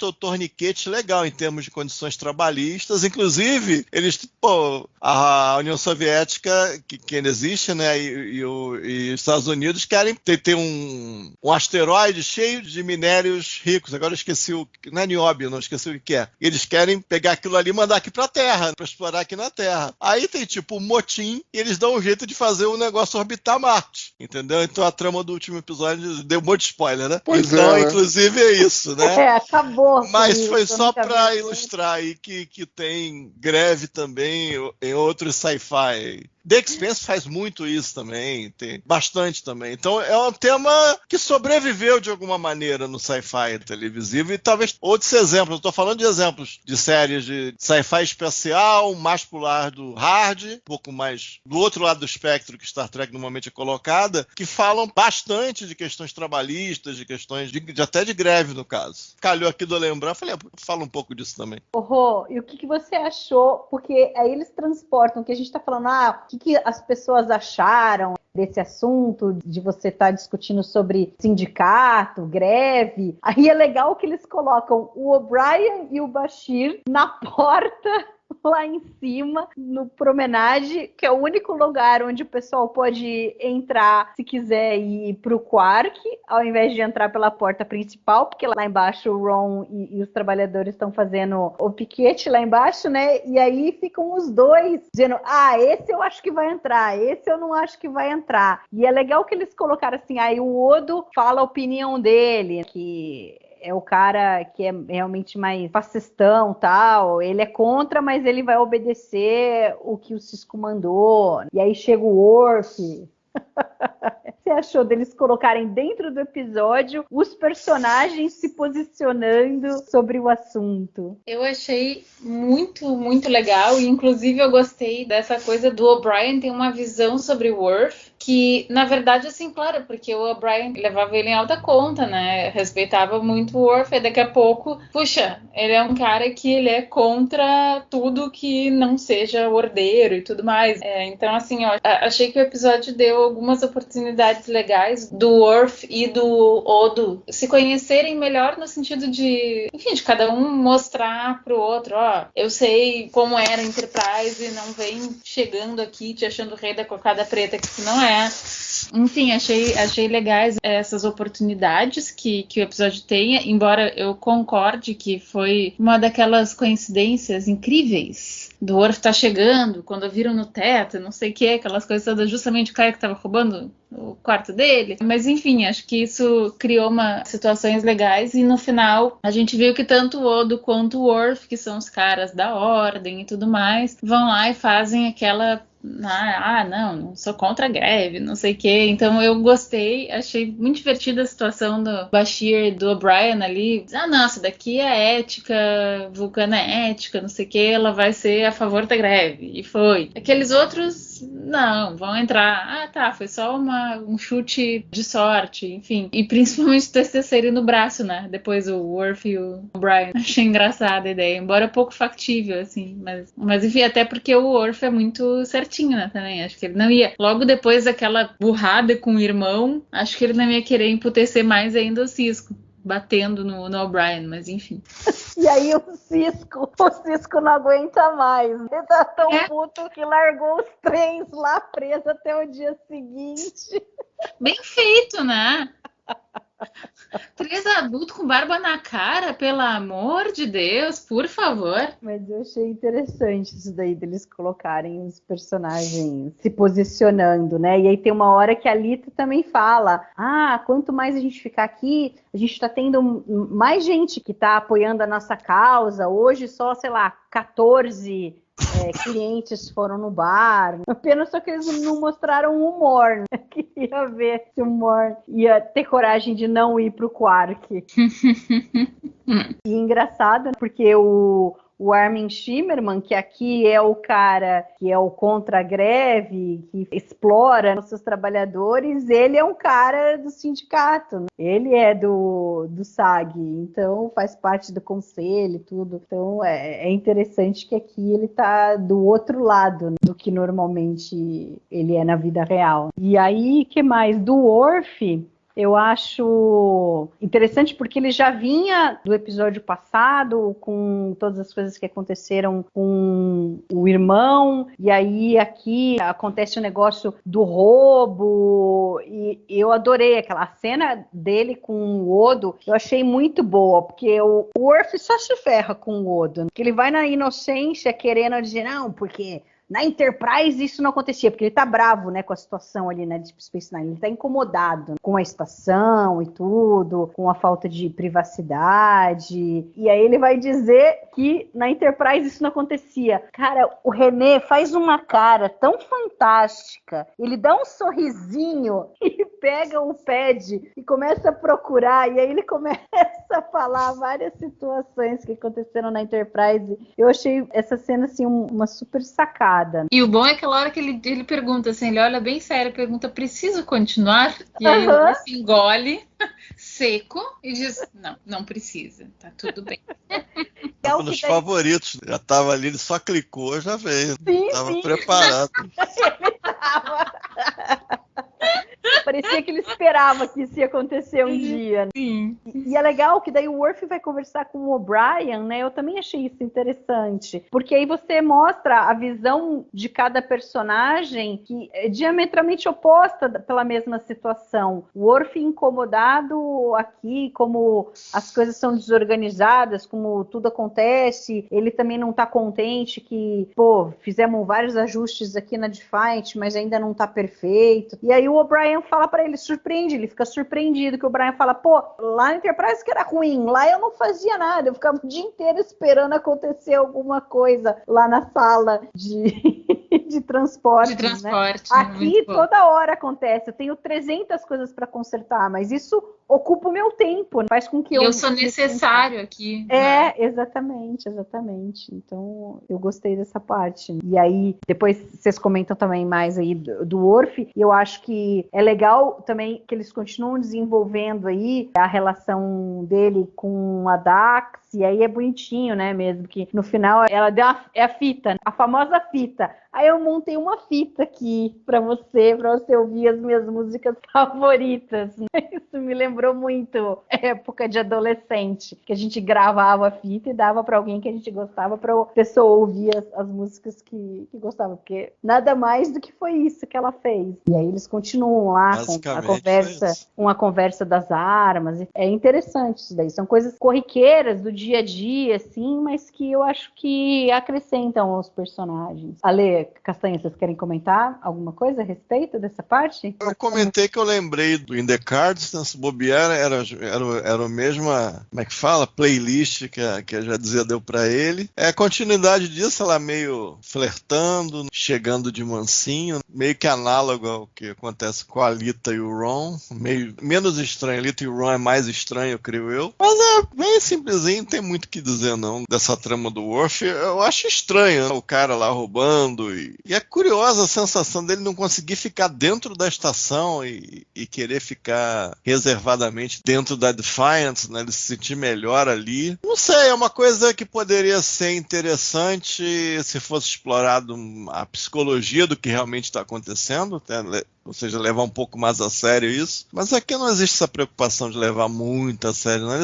o torniquete legal em termos de condições trabalhistas. Inclusive, a União Soviética, que ainda existe, né, e os Estados Unidos querem ter um asteroide cheio de minérios ricos. Agora eu esqueci não é nióbio, não esqueci o que é. Eles querem pegar aquilo ali e mandar aqui pra Terra, pra explorar aqui na Terra. Aí tem um motim e eles dão um jeito de fazer o negócio orbitar Marte, entendeu? Então a trama do último episódio deu um monte de spoiler, né? Pois então, né? Inclusive é isso, né? Acabou. Mas foi só para ilustrar aí que tem greve também em outros sci-fi. The Expanse faz muito isso também, tem bastante também. Então é um tema que sobreviveu de alguma maneira no sci-fi televisivo e talvez outros exemplos. Eu estou falando de exemplos de séries de sci-fi espacial, mais pro lado hard, um pouco mais do outro lado do espectro que Star Trek normalmente é colocada, que falam bastante de questões trabalhistas, de questões até de greve no caso. Calhou aqui de eu lembrar, falei, fala um pouco disso também. Rô, e o que você achou? Porque aí eles transportam o que a gente está falando, o que as pessoas acharam desse assunto, de você estar discutindo sobre sindicato, greve. Aí é legal que eles colocam o O'Brien e o Bashir na porta lá em cima, no Promenade, que é o único lugar onde o pessoal pode entrar se quiser ir pro Quark, ao invés de entrar pela porta principal, porque lá embaixo o Ron e os trabalhadores estão fazendo o piquete lá embaixo, né? E aí ficam os dois dizendo, esse eu acho que vai entrar, esse eu não acho que vai entrar. E é legal que eles colocaram assim, aí o Odo fala a opinião dele, que é o cara que é realmente mais fascistão, tal. Ele é contra, mas ele vai obedecer o que o Sisko mandou. E aí chega o Worf. Você achou deles colocarem dentro do episódio os personagens se posicionando sobre o assunto? Eu achei muito, muito legal. E inclusive eu gostei dessa coisa do O'Brien ter uma visão sobre o Worf, que na verdade, assim, claro, porque o O'Brien levava ele em alta conta, né? Respeitava muito o Worf, e daqui a pouco, puxa, ele é um cara que ele é contra tudo que não seja ordeiro e tudo mais. Então, assim, ó, achei que o episódio deu algumas oportunidades legais do Worf e do Odo se conhecerem melhor, no sentido de, enfim, de cada um mostrar pro outro, ó, eu sei como era a Enterprise, não vem chegando aqui te achando o rei da cocada preta, que isso não é. Enfim, achei legais essas oportunidades que o episódio tenha, embora eu concorde que foi uma daquelas coincidências incríveis do Worf tá chegando, quando viram no teto, não sei o que, aquelas coisas todas, justamente o cara que tava roubando o quarto dele. Mas enfim, acho que isso criou situações legais, e no final a gente viu que tanto o Odo quanto o Worf, que são os caras da ordem e tudo mais, vão lá e fazem aquela não sou contra a greve, não sei o que. Então eu gostei, achei muito divertida a situação do Bashir e do O'Brien ali. Nossa, daqui é ética, Vulcana é ética, não sei o que, ela vai ser a favor da greve. E foi. Aqueles outros, não, vão entrar. Foi só um chute de sorte, enfim. E principalmente tecerem no braço, né? Depois o Worf e o O'Brien. Achei engraçada a ideia, embora pouco factível, assim. Mas enfim, até porque o Worf é muito certinho, né, também. Acho que ele não ia, logo depois daquela burrada com o irmão, acho que ele não ia querer emputecer mais ainda o Sisko, batendo no O'Brien, mas enfim. E aí o Sisko não aguenta mais. Ele tá tão puto que largou os trens lá presos até o dia seguinte. Bem feito, né? 3 adultos com barba na cara, pelo amor de Deus, por favor. Mas eu achei interessante isso daí, deles colocarem os personagens se posicionando, né? E aí tem uma hora que a Lita também fala, quanto mais a gente ficar aqui, a gente tá tendo mais gente que tá apoiando a nossa causa. Hoje só, 14 clientes foram no bar. Apenas só que eles não mostraram o humor, né? Queria ver se o humor ia ter coragem de não ir pro Quark. E engraçado, né? Porque o Armin Shimmerman, que aqui é o cara que é o contra a greve, que explora os seus trabalhadores, ele é um cara do sindicato, né? Ele é do SAG, então faz parte do conselho e tudo. Então é interessante que aqui ele tá do outro lado, né, do que normalmente ele é na vida real. E aí, que mais? Do Worf, eu acho interessante porque ele já vinha do episódio passado com todas as coisas que aconteceram com o irmão, e aí aqui acontece o negócio do roubo, e eu adorei aquela cena dele com o Odo, eu achei muito boa, porque o Worf só se ferra com o Odo, que ele vai na inocência querendo dizer, não, porque na Enterprise isso não acontecia, porque ele tá bravo, né, com a situação ali na Deep Space Nine, ele tá incomodado com a estação e tudo, com a falta de privacidade, e aí ele vai dizer que na Enterprise isso não acontecia. Cara, o René faz uma cara tão fantástica, ele dá um sorrisinho e pega o pad e começa a procurar, e aí ele começa a falar várias situações que aconteceram na Enterprise. Eu achei essa cena, assim, uma super sacada. E o bom é aquela hora que ele pergunta, assim, ele olha bem sério, pergunta, preciso continuar? E aí ele se engole, seco, e diz, não precisa, tá tudo bem. É um dos favoritos, já tava ali, ele só clicou, já veio. Sim, tava sim. preparado. Ele tava. Parecia que ele esperava que isso ia acontecer um dia. Sim. E é legal que daí o Worf vai conversar com o O'Brien, né? Eu também achei isso interessante. Porque aí você mostra a visão de cada personagem que é diametralmente oposta pela mesma situação. O Worf incomodado aqui, como as coisas são desorganizadas, como tudo acontece, ele também não tá contente que, fizemos vários ajustes aqui na Defiant, mas ainda não tá perfeito. E aí o O'Brien fala pra ele, ele fica surpreendido, que o O'Brien fala, lá na Enterprise que era ruim, lá eu não fazia nada, eu ficava o dia inteiro esperando acontecer alguma coisa lá na sala de transporte. De transporte. Né? Aqui toda hora acontece, eu tenho 300 coisas para consertar, mas isso ocupa o meu tempo, faz com que eu sou necessário aqui. Exatamente. Então, eu gostei dessa parte. E aí, depois vocês comentam também mais aí do Worf, e eu acho que é legal também que eles continuam desenvolvendo aí a relação dele com a Dax, e aí é bonitinho, né, mesmo, que no final ela deu a fita, a famosa fita. Aí eu montei uma fita aqui pra você ouvir as minhas músicas favoritas. Isso me lembrou muito época de adolescente, que a gente gravava a fita e dava pra alguém que a gente gostava pra a pessoa ouvir as músicas que gostava, porque nada mais do que foi isso que ela fez. E aí eles continuam lá com a conversa das armas. É interessante isso daí. São coisas corriqueiras do dia a dia, assim, mas que eu acho que acrescentam aos personagens. Ale, Castanha, vocês querem comentar alguma coisa a respeito dessa parte? Eu comentei que eu lembrei do In The Cards, né? Se bobear, era a mesma, como é que fala? Playlist que a já dizia deu pra ele. É a continuidade disso, ela meio flertando, chegando de mansinho, meio que análogo ao que acontece com a Alita e o Ron, meio menos estranho. A Alita e o Ron é mais estranho, creio eu. Mas é bem simplesinho, não tem muito o que dizer não dessa trama do Worf. Eu acho estranho, né? O cara lá roubando e é curiosa a sensação dele não conseguir ficar dentro da estação e querer ficar reservadamente dentro da Defiant, né? Ele se sentir melhor ali. Não sei, é uma coisa que poderia ser interessante se fosse explorado a psicologia do que realmente está acontecendo, né? Ou seja, levar um pouco mais a sério isso. Mas aqui não existe essa preocupação de levar muito a sério, não.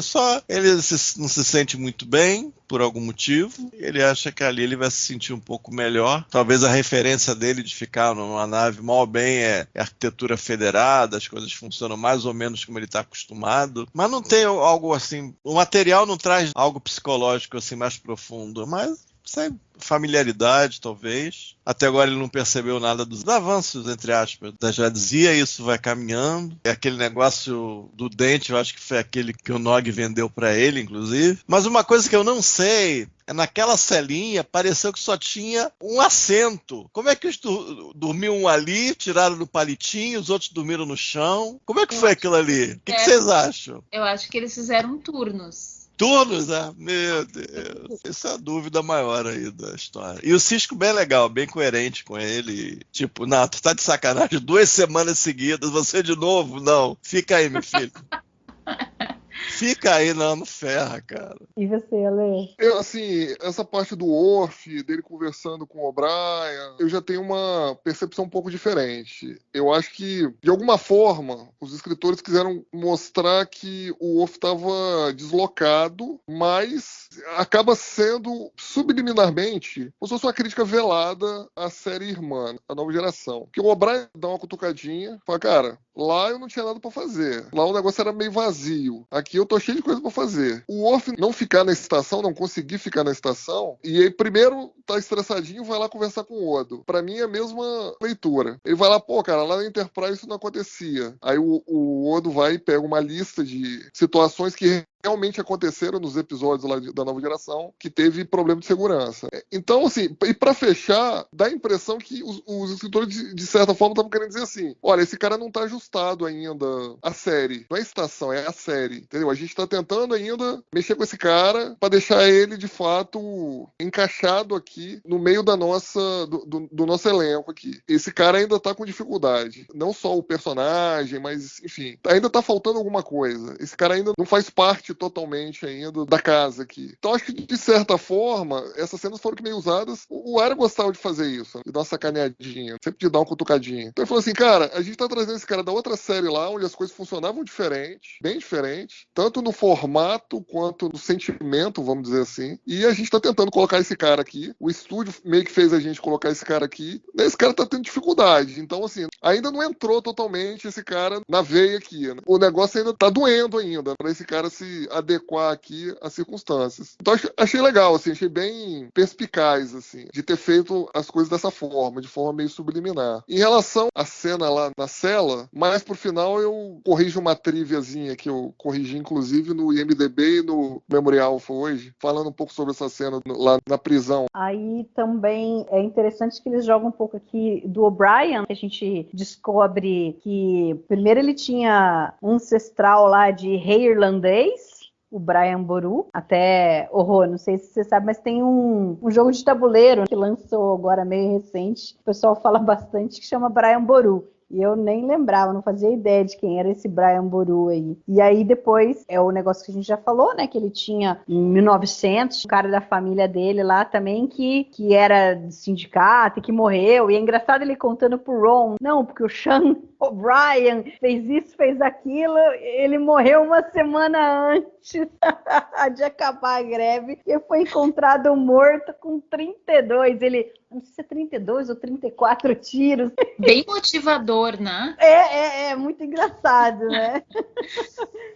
Ele não se sente muito bem, por algum motivo. Ele acha que ali ele vai se sentir um pouco melhor. Talvez a referência dele de ficar numa nave mal ou bem é arquitetura federada, as coisas funcionam mais ou menos como ele está acostumado. Mas não tem algo assim... O material não traz algo psicológico assim mais profundo, mas... sem familiaridade, talvez. Até agora ele não percebeu nada dos avanços, entre aspas, da Jadzia, isso vai caminhando. É aquele negócio do dente, eu acho que foi aquele que o Nog vendeu para ele, inclusive. Mas uma coisa que eu não sei, é naquela celinha, pareceu que só tinha um assento. Como é que eles dormiam um ali, tiraram no palitinho, os outros dormiram no chão? Como é que foi aquilo ali? O que vocês acham? Eu acho que eles fizeram turnos. Turnos, né? Meu Deus. Essa é a dúvida maior aí da história. E o Sisko bem legal, bem coerente com ele. Tipo, não, tu tá de sacanagem 2 semanas seguidas, você de novo? Não. Fica aí, meu filho. Fica aí, não ferra, cara. E você, Ale? Assim, essa parte do Worf, dele conversando com o O'Brien, eu já tenho uma percepção um pouco diferente. Eu acho que, de alguma forma, os escritores quiseram mostrar que o Worf estava deslocado, mas acaba sendo, subliminarmente, como se fosse uma crítica velada à série irmã, a Nova Geração. Porque o O'Brien dá uma cutucadinha, fala, cara, lá eu não tinha nada pra fazer. Lá o negócio era meio vazio. Aqui eu tô cheio de coisa pra fazer. O Worf não ficar na estação, não conseguir ficar na estação, e aí primeiro tá estressadinho, vai lá conversar com o Odo. Pra mim é a mesma leitura. Ele vai lá, cara, lá na Enterprise isso não acontecia. Aí o Odo vai e pega uma lista de situações que realmente aconteceram nos episódios lá da Nova Geração, que teve problema de segurança. Então, assim, e pra fechar, dá a impressão que os escritores, de certa forma, estavam querendo dizer assim, olha, esse cara não tá ajustado ainda à série. Não é a estação, é a série, entendeu? A gente tá tentando ainda mexer com esse cara pra deixar ele, de fato, encaixado aqui no meio da do nosso elenco aqui. Esse cara ainda tá com dificuldade. Não só o personagem, mas, enfim, ainda tá faltando alguma coisa. Esse cara ainda não faz parte parte totalmente ainda da casa aqui. Então acho que, de certa forma, essas cenas foram que meio usadas. O Arya gostava de fazer isso, de dar uma sacaneadinha, sempre de dar uma cutucadinha. Então ele falou assim, cara, a gente tá trazendo esse cara da outra série lá, onde as coisas funcionavam diferente, bem diferente, tanto no formato quanto no sentimento, vamos dizer assim, e a gente tá tentando colocar esse cara aqui. O estúdio meio que fez a gente colocar esse cara aqui. Esse cara tá tendo dificuldade. Então, assim, ainda não entrou totalmente esse cara na veia aqui, né? O negócio ainda tá doendo ainda, pra esse cara se adequar aqui às circunstâncias. Então, achei legal, assim, achei bem perspicaz, assim, de ter feito as coisas dessa forma, de forma meio subliminar. Em relação à cena lá na cela, mais pro final eu corrijo uma triviazinha que eu corrigi, inclusive, no IMDb e no Memorial hoje, falando um pouco sobre essa cena lá na prisão. Aí também é interessante que eles jogam um pouco aqui do O'Brien, que a gente descobre que primeiro ele tinha um ancestral lá de rei irlandês, o Brian Boru, até, não sei se você sabe, mas tem um jogo de tabuleiro que lançou agora meio recente, o pessoal fala bastante, que chama Brian Boru. E eu nem lembrava, não fazia ideia de quem era esse Brian Boru aí. E aí depois, é o negócio que a gente já falou, né? Que ele tinha em 1900, um cara da família dele lá também que era de sindicato e que morreu. E é engraçado ele contando pro Ron, não, porque o Sean O'Brien fez isso, fez aquilo, ele morreu uma semana antes de acabar a greve e foi encontrado morto com 32. Ele, não sei se é 32 ou 34 tiros. Bem motivador, né? É muito engraçado, né?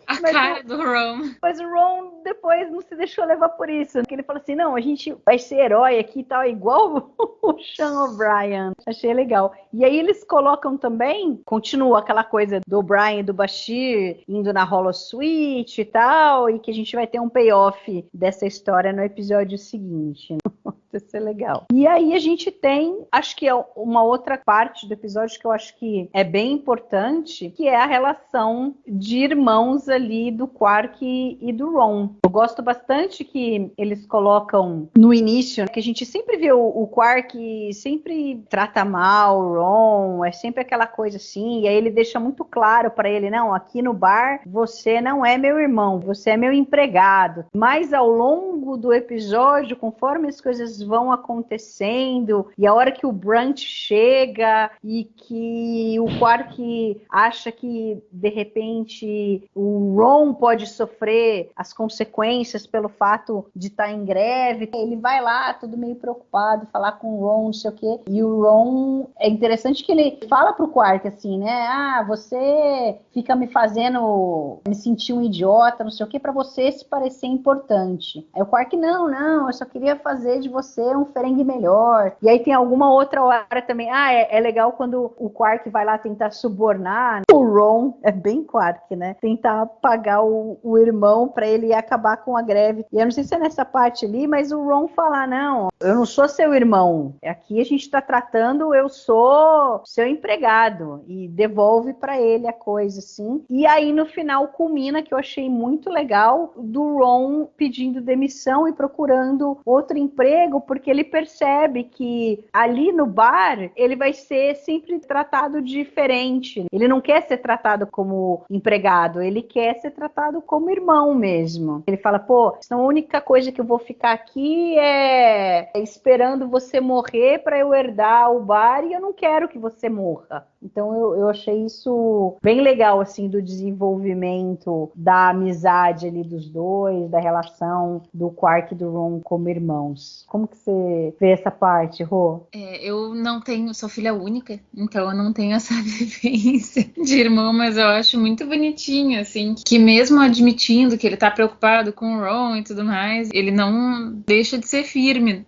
A cara do Ron. Mas o Ron depois não se deixou levar por isso. Porque ele falou assim, não, a gente vai ser herói aqui e tal, igual o Sean O'Brien. Achei legal. E aí eles colocam também, continua aquela coisa do O'Brien e do Bashir indo na Holosuite e tal, e que a gente vai ter um payoff dessa história no episódio seguinte. Vai ser legal. E aí a gente tem, acho que é uma outra parte do episódio que eu acho que é bem importante, que é a relação de irmãos ali do Quark e do Ron. Eu gosto bastante que eles colocam no início, que a gente sempre vê o Quark sempre trata mal o Ron, é sempre aquela coisa assim, e aí ele deixa muito claro para ele, não, aqui no bar você não é meu irmão, você é meu empregado. Mas ao longo do episódio, conforme as coisas vão acontecendo, e a hora que o Brunt chega e que o Quark acha que de repente o Ron pode sofrer as consequências pelo fato de estar em greve, ele vai lá todo meio preocupado, falar com o Ron, não sei o quê, e o Ron, é interessante que ele fala pro Quark assim, né, você fica me fazendo me sentir um idiota, não sei o quê, pra você se parecer importante. Aí o Quark, não, eu só queria fazer de você um ferengue melhor. E aí tem alguma outra hora também, é legal quando o Quark vai lá tentar subornar o Ron, é bem Quark, né? Tentar pagar o irmão pra ele acabar com a greve. E eu não sei se é nessa parte ali, mas o Ron fala, não, eu não sou seu irmão. Aqui a gente tá tratando, eu sou seu empregado. E devolve pra ele a coisa, assim. E aí no final culmina, que eu achei muito legal, do Ron pedindo demissão e procurando outro emprego, porque ele percebe que ali no bar ele vai ser sempre tratado diferente. Ele não quer ser tratado como empregado, ele quer ser tratado como irmão mesmo. Ele fala, então a única coisa que eu vou ficar aqui é esperando você morrer para eu herdar o bar e eu não quero que você morra. Então eu achei isso bem legal, assim, do desenvolvimento da amizade ali dos dois, da relação do Quark e do Ron como irmãos. Como que você vê essa parte, Rô? Eu não tenho, sou filha única, então eu não tenho essa vivência de irmão, mas eu acho muito bonitinho, assim, que mesmo admitindo que ele tá preocupado com o Ron e tudo mais, ele não deixa de ser firme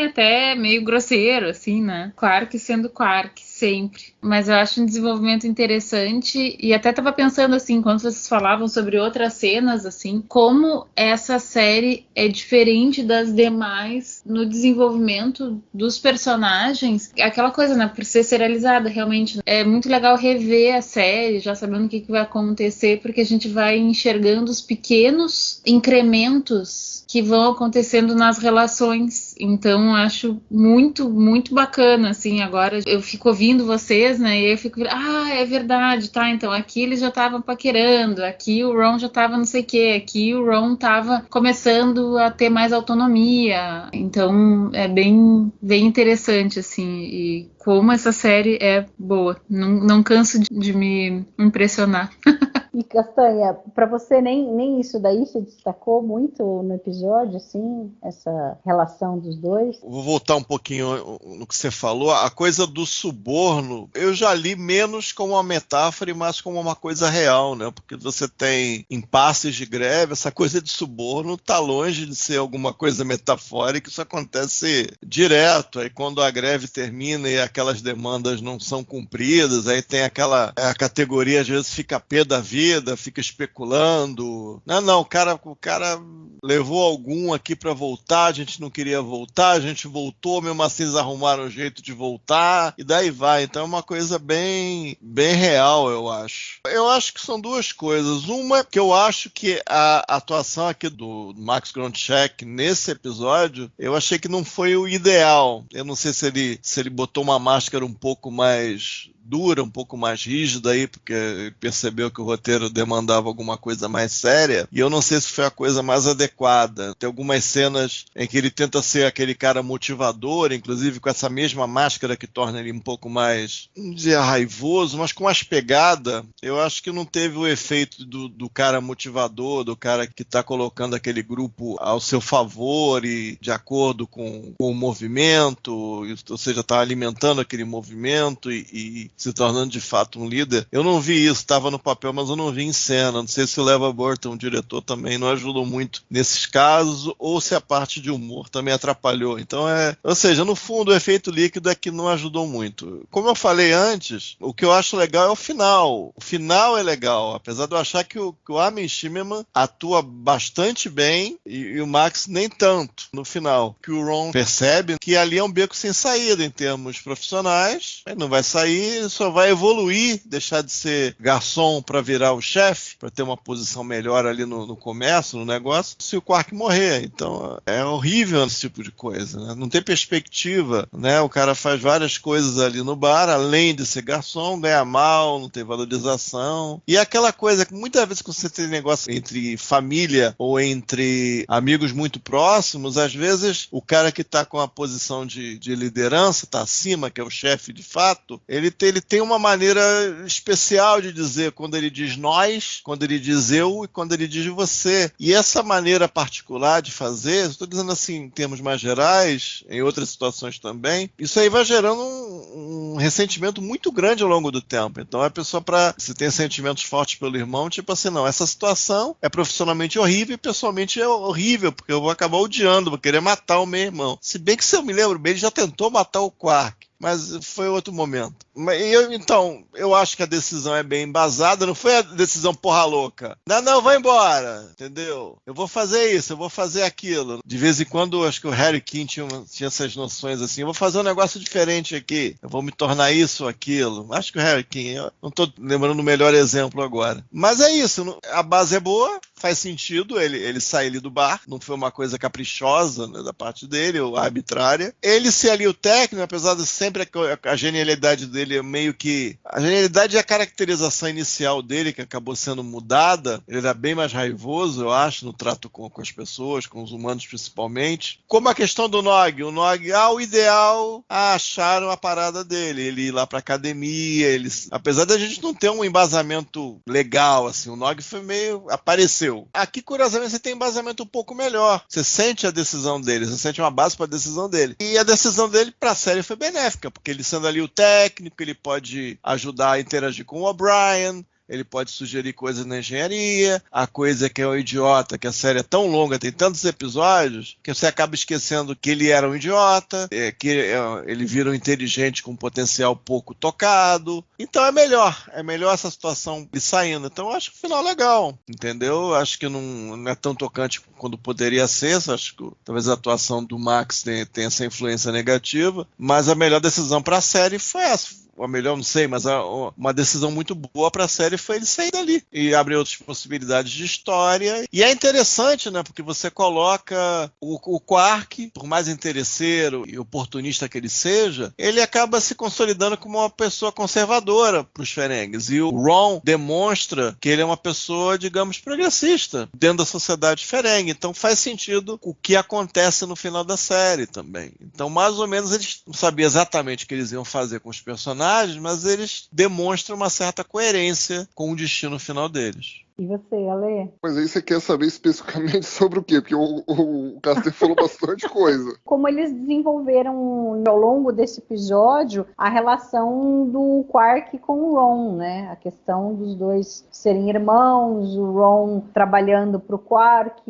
até meio grosseiro, assim, né? Quark sendo Quark, sempre. Mas eu acho um desenvolvimento interessante e até tava pensando, assim, enquanto vocês falavam sobre outras cenas, assim, como essa série é diferente das demais no desenvolvimento dos personagens. Aquela coisa, né, por ser serializada, realmente. É muito legal rever a série, já sabendo o que vai acontecer, porque a gente vai enxergando os pequenos incrementos que vão acontecendo nas relações Então, acho muito, muito bacana, assim, agora eu fico ouvindo vocês, né, e eu fico, é verdade, tá, então aqui eles já estavam paquerando, aqui o Ron já tava não sei o quê, aqui o Ron tava começando a ter mais autonomia, então é bem, bem interessante, assim, e como essa série é boa, não canso de me impressionar. E Castanha, para você nem isso daí se destacou muito no episódio, assim, essa relação dos dois? Vou voltar um pouquinho no que você falou. A coisa do suborno, eu já li menos como uma metáfora e mais como uma coisa real, né? Porque você tem impasses de greve, essa coisa de suborno tá longe de ser alguma coisa metafórica, isso acontece direto. Aí quando a greve termina e aquelas demandas não são cumpridas, aí tem a categoria, às vezes fica pé da vida, fica especulando. Não, o cara levou algum aqui para voltar, a gente não queria voltar, a gente voltou, mesmo assim eles arrumaram um jeito de voltar, e daí vai. Então é uma coisa bem, bem real, eu acho. Eu acho que são duas coisas. Uma, que eu acho que a atuação aqui do Max Gronczek nesse episódio, eu achei que não foi o ideal. Eu não sei se ele botou uma máscara um pouco mais dura, um pouco mais rígida aí, porque percebeu que o roteiro demandava alguma coisa mais séria, e eu não sei se foi a coisa mais adequada. Tem algumas cenas em que ele tenta ser aquele cara motivador, inclusive com essa mesma máscara que torna ele um pouco mais, não dizer raivoso, mas com mais pegada. Eu acho que não teve o efeito do cara motivador, do cara que está colocando aquele grupo ao seu favor e de acordo com o movimento, ou seja, está alimentando aquele movimento e se tornando de fato um líder. Eu não vi isso, estava no papel, mas eu não vi em cena. Não sei se o Leva Burton, o diretor, também não ajudou muito nesses casos, ou se a parte de humor também atrapalhou. Então ou seja, no fundo o efeito líquido é que não ajudou muito. Como eu falei antes, o que eu acho legal é o final. O final é legal, apesar de eu achar que o Armin Shimmerman atua bastante bem e o Max nem tanto no final. Que o Ron percebe que ali é um beco sem saída em termos profissionais, ele não vai sair, só vai evoluir, deixar de ser garçom para virar o chefe, para ter uma posição melhor ali no comércio, no negócio, se o Quark morrer. Então é horrível esse tipo de coisa, né? Não tem perspectiva, né? O cara faz várias coisas ali no bar, além de ser garçom, ganha mal, não tem valorização. E aquela coisa que muitas vezes quando você tem negócio entre família ou entre amigos muito próximos, às vezes o cara que está com a posição de liderança, está acima, que é o chefe de fato, ele tem uma maneira especial de dizer quando ele diz nós, quando ele diz eu e quando ele diz você. E essa maneira particular de fazer, estou dizendo assim em termos mais gerais, em outras situações também, isso aí vai gerando um ressentimento muito grande ao longo do tempo. Então a pessoa, se tem sentimentos fortes pelo irmão, tipo assim, não, essa situação é profissionalmente horrível e pessoalmente é horrível, porque eu vou acabar odiando, vou querer matar o meu irmão. Se bem que, se eu me lembro bem, ele já tentou matar o Quark, mas foi outro momento. Então, eu acho que a decisão é bem embasada, não foi a decisão porra louca. Não, vai embora, entendeu? Eu vou fazer isso, eu vou fazer aquilo. De vez em quando, acho que o Harry Kim tinha essas noções assim, eu vou fazer um negócio diferente aqui, eu vou me tornar isso ou aquilo. Acho que o Harry Kim, eu não estou lembrando o melhor exemplo agora. Mas é isso, a base é boa, faz sentido ele sair ali do bar, não foi uma coisa caprichosa, né, da parte dele, ou arbitrária. Ele ser ali o técnico, apesar de sempre a genialidade dele é meio que... A genialidade e a caracterização inicial dele, que acabou sendo mudada, ele era bem mais raivoso, eu acho, no trato com as pessoas, com os humanos principalmente. Como a questão do Nog. O Nog, o ideal, acharam a parada dele. Ele ir lá pra academia, apesar da gente não ter um embasamento legal, assim, o Nog foi meio... apareceu. Aqui, curiosamente, você tem um embasamento um pouco melhor. Você sente a decisão dele, você sente uma base pra decisão dele. E a decisão dele pra série foi benéfica, porque ele sendo ali o técnico, ele pode ajudar a interagir com o O'Brien, ele pode sugerir coisas na engenharia, a coisa que é um idiota, que a série é tão longa, tem tantos episódios, que você acaba esquecendo que ele era um idiota, que ele vira um inteligente com potencial pouco tocado. Então é melhor essa situação de saindo. Então eu acho que o final é legal, entendeu? Acho que não é tão tocante quando poderia ser, acho que talvez a atuação do Max tenha essa influência negativa, mas a melhor decisão para a série foi essa. ou melhor, não sei, mas uma decisão muito boa para a série foi ele sair dali e abrir outras possibilidades de história. E é interessante, né, porque você coloca o Quark, por mais interesseiro e oportunista que ele seja, ele acaba se consolidando como uma pessoa conservadora para os Ferengues. E o Ron demonstra que ele é uma pessoa, digamos, progressista dentro da sociedade Ferengue. Então faz sentido o que acontece no final da série também. Então, mais ou menos, eles não sabiam exatamente o que eles iam fazer com os personagens, mas eles demonstram uma certa coerência com o destino final deles. E você, Ale? Mas aí você quer saber especificamente sobre o quê? Porque o Caster falou bastante coisa. Como eles desenvolveram ao longo desse episódio a relação do Quark com o Ron, né? A questão dos dois serem irmãos, o Ron trabalhando para o Quark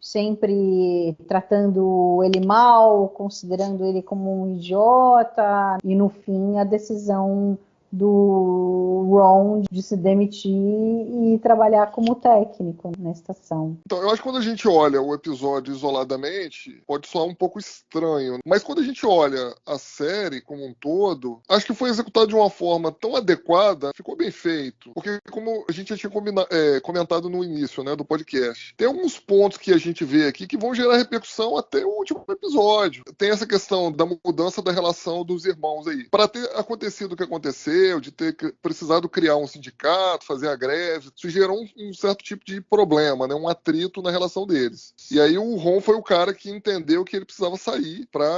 sempre tratando ele mal, considerando ele como um idiota, e no fim a decisão do Ron de se demitir e trabalhar como técnico na estação. Então, eu acho que quando a gente olha o episódio isoladamente, pode soar um pouco estranho, mas quando a gente olha a série como um todo, acho que foi executado de uma forma tão adequada, ficou bem feito. Porque, como a gente já tinha comentado no início, né, do podcast, tem alguns pontos que a gente vê aqui que vão gerar repercussão até o último episódio. Tem essa questão da mudança da relação dos irmãos aí. Para ter acontecido o que aconteceu, de ter precisado criar um sindicato, fazer a greve, isso gerou um certo tipo de problema, né? Um atrito na relação deles. E aí o Ron foi o cara que entendeu que ele precisava sair para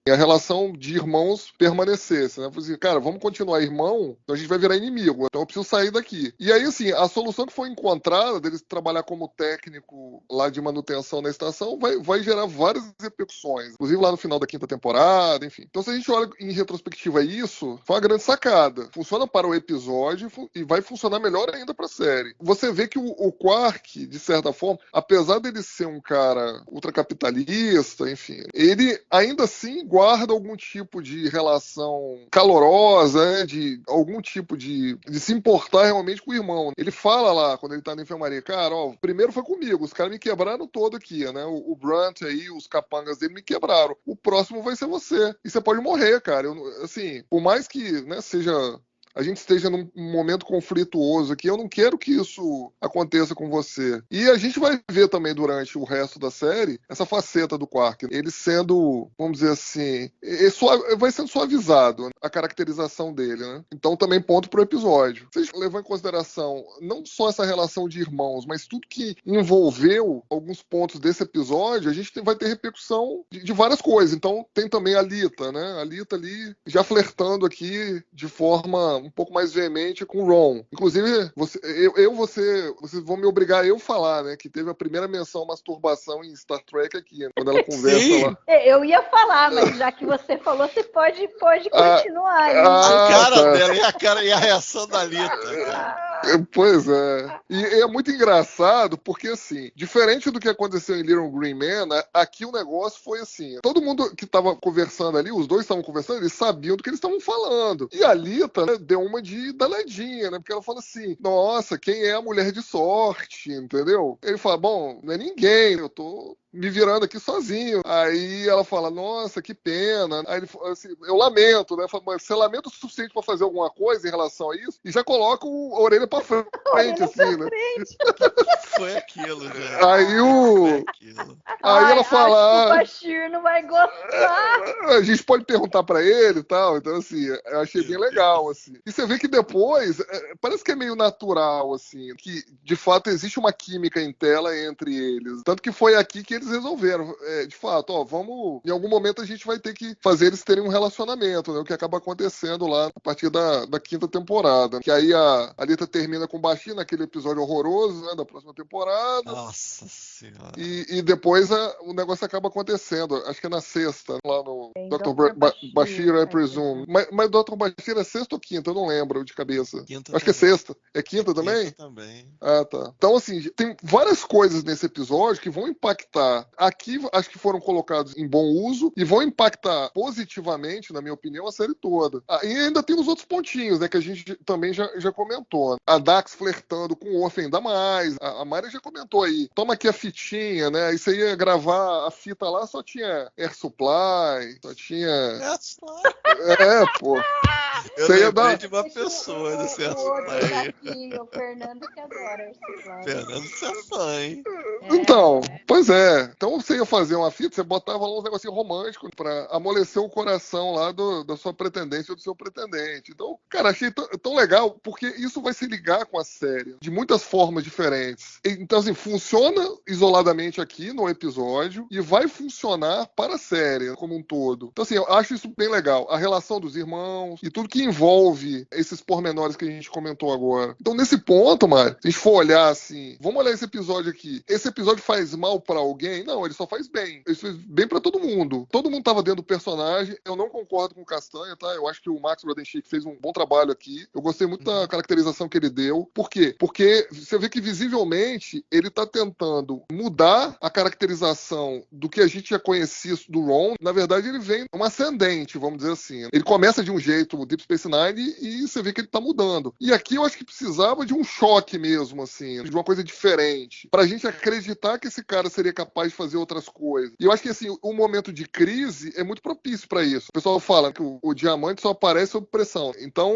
a relação de irmãos permanecesse, né? Falei assim, cara, vamos continuar irmão, então a gente vai virar inimigo, então eu preciso sair daqui. E aí, assim, a solução que foi encontrada deles trabalhar como técnico lá de manutenção na estação vai gerar várias repercussões, inclusive lá no final da 5ª temporada, enfim. Então, se a gente olha em retrospectiva isso, foi uma grande sacada. Funciona para o episódio e vai funcionar melhor ainda para a série. Você vê que o Quark, de certa forma, apesar dele ser um cara ultracapitalista, enfim, ele ainda assim guarda algum tipo de relação calorosa, né, de algum tipo de se importar realmente com o irmão. Ele fala lá, quando ele tá na enfermaria, cara, ó, primeiro foi comigo, os caras me quebraram todo aqui, né, o Brunt aí, os capangas dele me quebraram. O próximo vai ser você. E você pode morrer, cara. Assim, por mais que, né, a gente esteja num momento conflituoso aqui, eu não quero que isso aconteça com você. E a gente vai ver também durante o resto da série essa faceta do Quark. Ele sendo, vamos dizer assim, vai sendo suavizado a caracterização dele, né? Então também ponto pro episódio. Vocês levam em consideração não só essa relação de irmãos, mas tudo que envolveu alguns pontos desse episódio, a gente vai ter repercussão de várias coisas. Então tem também a Lita, né? A Lita ali já flertando aqui de forma um pouco mais veemente com o Ron. Inclusive, vocês vão me obrigar a eu falar, né? Que teve a primeira menção à masturbação em Star Trek aqui, né, quando ela conversa Sim. lá. Eu ia falar, mas já que você falou, você pode continuar. A cara tá. dela e a reação da Lita, cara. Pois é. E é muito engraçado porque, assim, diferente do que aconteceu em Little Green Man, né, aqui o negócio foi assim, todo mundo que tava conversando ali, os dois estavam conversando, eles sabiam do que eles estavam falando. E a Lita, né, deu uma de daledinha, né, porque ela fala assim, nossa, quem é a mulher de sorte, entendeu? Ele fala, bom, não é ninguém, eu tô me virando aqui sozinho. Aí ela fala, nossa, que pena. Aí ele fala assim, eu lamento, né? Fala, mas você lamenta o suficiente pra fazer alguma coisa em relação a isso? E já coloca a orelha pra frente, assim, né? Foi aquilo, gente. Aí Foi aquilo. Aí ela fala... Acho que o Bashir não vai gostar. A gente pode perguntar pra ele e tal. Então, assim, eu achei bem legal, assim. E você vê que depois, parece que é meio natural, assim, que de fato existe uma química em tela entre eles. Tanto que foi aqui que eles resolveram, de fato, ó, vamos, em algum momento a gente vai ter que fazer eles terem um relacionamento, né, o que acaba acontecendo lá a partir da 5ª temporada, que aí a Lita termina com o Bashir naquele episódio horroroso, né, da próxima temporada. Nossa Senhora. E depois o negócio acaba acontecendo, acho que é na 6ª, lá no Dr. Bashir, I presume. Mas Dr. Bashir é 6ª ou 5ª? Eu não lembro de cabeça. Quinta acho que é 6ª. É 5ª também? 5ª também. Ah, tá. Então, assim, tem várias coisas nesse episódio que vão impactar. Aqui, acho que foram colocados em bom uso e vão impactar positivamente, na minha opinião, a série toda. E ainda tem os outros pontinhos, né, que a gente também já comentou. A Dax flertando com o Orf ainda mais. A Mari já comentou aí. Toma aqui a fitinha, né? Aí você ia gravar a fita lá, só tinha Air Supply, só tinha... Pô. Eu lembrei de uma pessoa desse assunto aí. Aqui, o Fernando que adora esse Fernando, você é fã, hein? Então, pois é. Então você ia fazer uma fita, você botava lá uns negocinhos românticos pra amolecer o coração lá da sua pretendência ou do seu pretendente. Então, cara, achei tão legal, porque isso vai se ligar com a série de muitas formas diferentes. Então, assim, funciona isoladamente aqui no episódio e vai funcionar para a série como um todo. Então, assim, eu acho isso bem legal. A relação dos irmãos e tudo que envolve esses pormenores que a gente comentou agora. Então, nesse ponto, Mário, se a gente for olhar assim, vamos olhar esse episódio aqui. Esse episódio faz mal pra alguém? Não, ele só faz bem. Ele fez bem pra todo mundo. Todo mundo tava dentro do personagem. Eu não concordo com o Castanha, tá? Eu acho que o Max Grodenchik fez um bom trabalho aqui. Eu gostei muito da caracterização que ele deu. Por quê? Porque você vê que visivelmente ele tá tentando mudar a caracterização do que a gente já conhecia do Ron. Na verdade, ele vem um ascendente, vamos dizer assim. Ele começa de um jeito, o Deep Space Nine, e você vê que ele tá mudando. E aqui eu acho que precisava de um choque mesmo, assim, de uma coisa diferente, pra gente acreditar que esse cara seria capaz de fazer outras coisas. E eu acho que, assim, o momento de crise é muito propício pra isso. O pessoal fala que o diamante só aparece sob pressão. Então,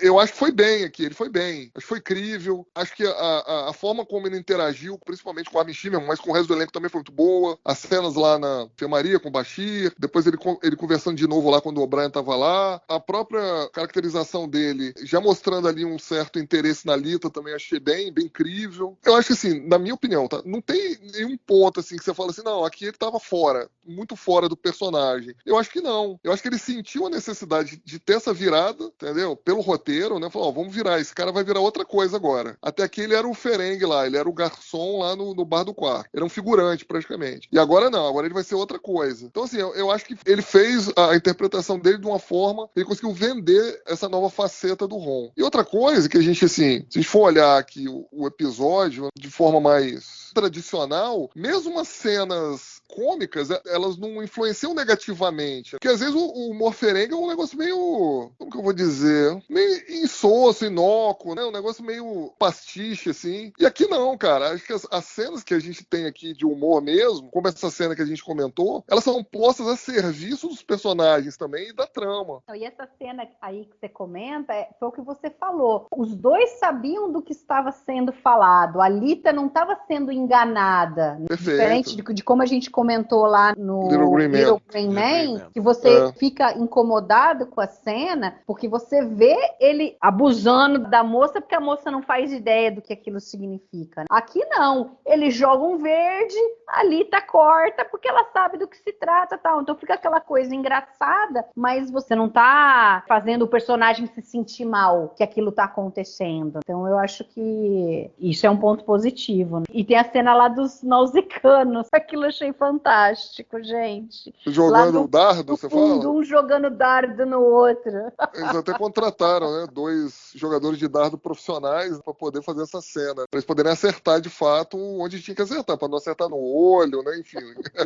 eu acho que foi bem aqui, ele foi bem. Acho que foi crível. Acho que a forma como ele interagiu, principalmente com a Armin Shimmer, mas com o resto do elenco também foi muito boa. As cenas lá na enfermaria com o Bashir, depois ele conversando de novo lá quando o O'Brien tava lá. A própria caracterização dele, já mostrando ali um certo interesse na Lita, também achei bem incrível. Eu acho que, assim, na minha opinião, tá? Não tem nenhum ponto, assim, que você fala assim, não, aqui ele tava fora, muito fora do personagem. Eu acho que não. Eu acho que ele sentiu a necessidade de ter essa virada, entendeu? Pelo roteiro, né? Falou, vamos virar, esse cara vai virar outra coisa agora. Até aqui ele era o Ferengue lá, ele era o garçom lá no bar do quarto. Era um figurante, praticamente. E agora não, agora ele vai ser outra coisa. Então, assim, eu acho que ele fez a interpretação dele de uma forma, ele conseguiu vender essa nova faceta do Ron. E outra coisa que a gente, assim, se a gente for olhar aqui o episódio de forma mais tradicional, mesmo as cenas cômicas, elas não influenciam negativamente. Porque às vezes o humor ferengue é um negócio meio, como que eu vou dizer, meio insosso, inócuo, né? Um negócio meio pastiche, assim. E aqui não, cara. Acho que as cenas que a gente tem aqui de humor mesmo, como essa cena que a gente comentou, elas são postas a serviço dos personagens também e da trama. E essa cena aí que você comenta, foi o que você falou. Os dois sabiam do que estava sendo falado. A Lita não estava sendo enganada. Perfeito. Diferente de como a gente comentou lá no Little Green Man, que você fica incomodado com a cena, porque você vê ele abusando da moça, porque a moça não faz ideia do que aquilo significa. Aqui não. Ele joga um verde, a Lita corta, porque ela sabe do que se trata, tal. Então fica aquela coisa engraçada, mas você não tá fazendo o personagem se sentir mal que aquilo tá acontecendo. Então eu acho que isso é um ponto positivo, né? E tem a cena lá dos nausicanos. Aquilo eu achei fantástico, gente. Jogando dardo, você fala? Um jogando dardo no outro. Eles até contrataram, né, 2 jogadores de dardo profissionais para poder fazer essa cena. Para eles poderem acertar de fato onde tinha que acertar, para não acertar no olho, né, enfim.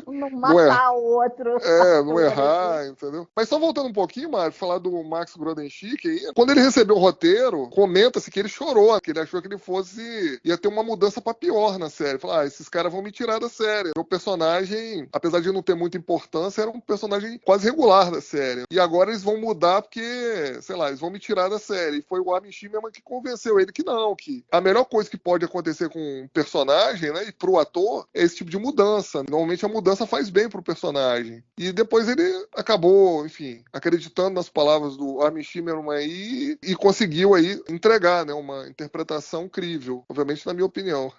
Não matar o outro. Não errar, entendeu? Mas só voltando um pouquinho, Mário, falar do Max Grodenchik aí, quando ele recebeu o roteiro, comenta-se que ele chorou, que ele achou que ele ia ter uma mudança pra pior na série. Falar, esses caras vão me tirar da série. O personagem, apesar de não ter muita importância, era um personagem quase regular da série. E agora eles vão mudar porque, sei lá, eles vão me tirar da série. E foi o Armin Shimmer que convenceu ele que não, que a melhor coisa que pode acontecer com um personagem, né, e pro ator, é esse tipo de mudança. Normalmente a mudança faz bem pro personagem. E depois ele acabou, enfim, acreditando nas palavras do Armin Shimmer aí e conseguiu aí entregar, né, uma interpretação crível, obviamente na minha opinião.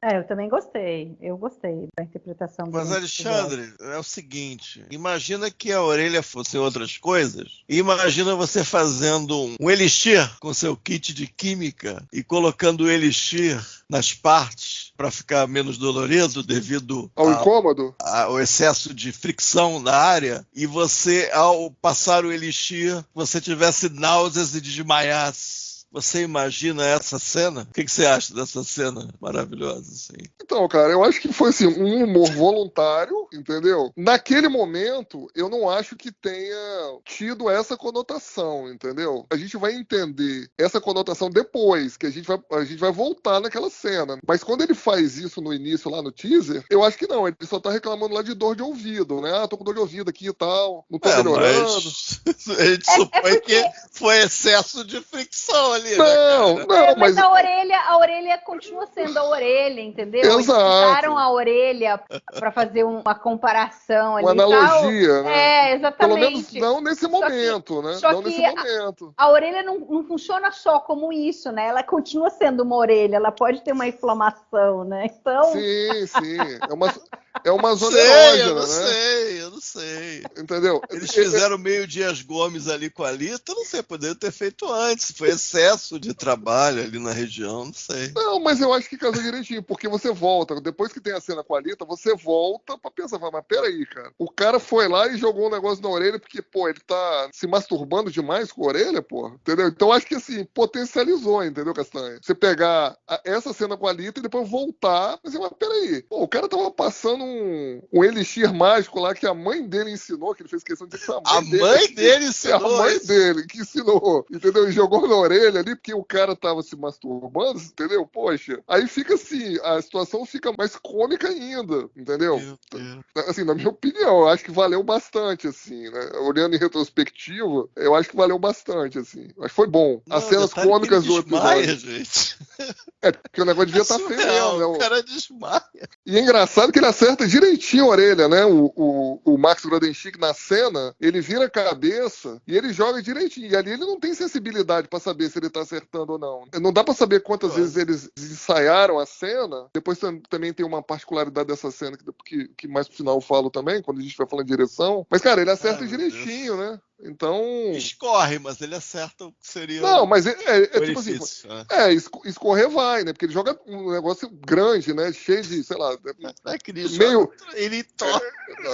Eu também gostei. Eu gostei da interpretação. Mas, Alexandre, é o seguinte, imagina que a orelha fosse outras coisas, e imagina você fazendo um elixir com seu kit de química e colocando o elixir nas partes para ficar menos dolorido devido ao incômodo, ao excesso de fricção na área, e você, ao passar o elixir, você tivesse náuseas e desmaiasse. Você imagina essa cena? O que você acha dessa cena maravilhosa, assim? Então, cara, eu acho que foi assim, um humor voluntário, entendeu? Naquele momento, eu não acho que tenha tido essa conotação, entendeu? A gente vai entender essa conotação depois, que a gente vai voltar naquela cena. Mas quando ele faz isso no início, lá no teaser, eu acho que não, ele só tá reclamando lá de dor de ouvido, né? Ah, tô com dor de ouvido aqui e tal, não tô melhorando. Mas a gente supõe que foi excesso de fricção ali, não, né, não, mas a orelha continua sendo a orelha, entendeu? Eles Exato. usaram a orelha para fazer uma comparação ali. Uma analogia, né? Exatamente. Pelo menos não nesse momento, né? Só não que nesse momento. A orelha não funciona só como isso, né? Ela continua sendo uma orelha, ela pode ter uma inflamação, né? Então... Sim. É uma zona erógena, Eu não sei. Entendeu? Eles fizeram meio Dias Gomes ali com a Alita, não sei, poderiam ter feito antes. Foi excesso de trabalho ali na região, não sei. Não, mas eu acho que casou direitinho, porque você volta, depois que tem a cena com a Alita, você volta pra pensar, mas peraí, cara. O cara foi lá e jogou um negócio na orelha porque, pô, ele tá se masturbando demais com a orelha, pô, entendeu? Então acho que, assim, potencializou, entendeu, Castanha? Você pegar essa cena com a Alita e depois voltar, mas peraí. Pô, o cara tava passando um elixir mágico lá que a mãe dele ensinou, que ele fez questão de dizer que foi a mãe dele ensinou. A mãe dele que ensinou, entendeu? E jogou na orelha ali porque o cara tava se masturbando, entendeu? Poxa, aí fica assim, a situação fica mais cômica ainda, entendeu? Assim, na minha opinião, eu acho que valeu bastante, assim, né? Olhando em retrospectiva, eu acho que valeu bastante, assim. Acho que foi bom. As cenas cômicas do episódio. Gente. Porque o negócio devia estar feio, né? O cara desmaia. E é engraçado que ele acerta direitinho a orelha, né? O Max Grodenchik, na cena, ele vira a cabeça e ele joga direitinho. E ali ele não tem sensibilidade pra saber se ele tá acertando ou não. Não dá pra saber quantas vezes eles ensaiaram a cena. Depois também tem uma particularidade dessa cena que mais pro final eu falo também, quando a gente vai falando de direção. Mas, cara, ele acerta direitinho, né? Então... Escorre, mas ele acerta o que seria... Não, mas é tipo assim... Escorrer vai, né? Porque ele joga um negócio grande, né? Cheio de, sei lá... meio... Ele torna.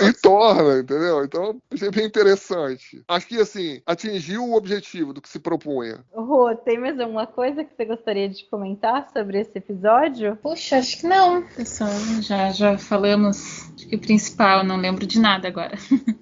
E torna, entendeu? Então, achei bem interessante. Acho que, assim, atingiu o objetivo do que se propunha. Rô, tem mais alguma coisa que você gostaria de comentar sobre esse episódio? Puxa, acho que não, pessoal. Já falamos de que o principal, não lembro de nada agora.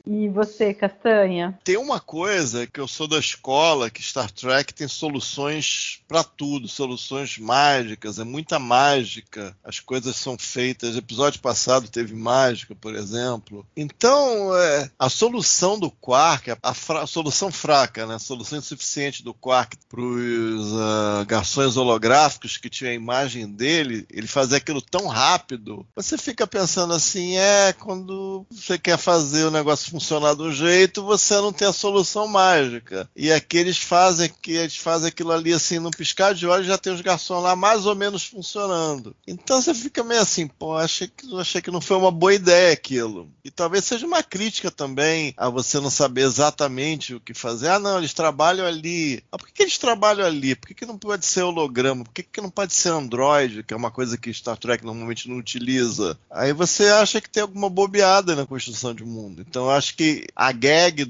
E você, Castanha? Tem uma coisa que eu sou da escola, que Star Trek tem soluções pra tudo, soluções mágicas, é muita mágica, as coisas são feitas. O episódio passado teve mágica, por exemplo. Então, a solução do Quark, a solução fraca, né? A solução insuficiente do Quark para os garçons holográficos que tinha a imagem dele, ele fazia aquilo tão rápido, você fica pensando assim, quando você quer fazer o negócio funcionar de um jeito, você não tem a solução mágica. E aqui eles fazem aquilo ali assim, num piscar de olhos, já tem os garçons lá mais ou menos funcionando. Então você fica meio assim, pô, achei que não foi uma boa ideia aquilo. E talvez seja uma crítica também a você não saber exatamente o que fazer. Ah, não, eles trabalham ali. Ah, por que eles trabalham ali? Por que não pode ser holograma? Por que não pode ser Android, que é uma coisa que Star Trek normalmente não utiliza? Aí você acha que tem alguma bobeada na construção de mundo. Então eu acho que a gag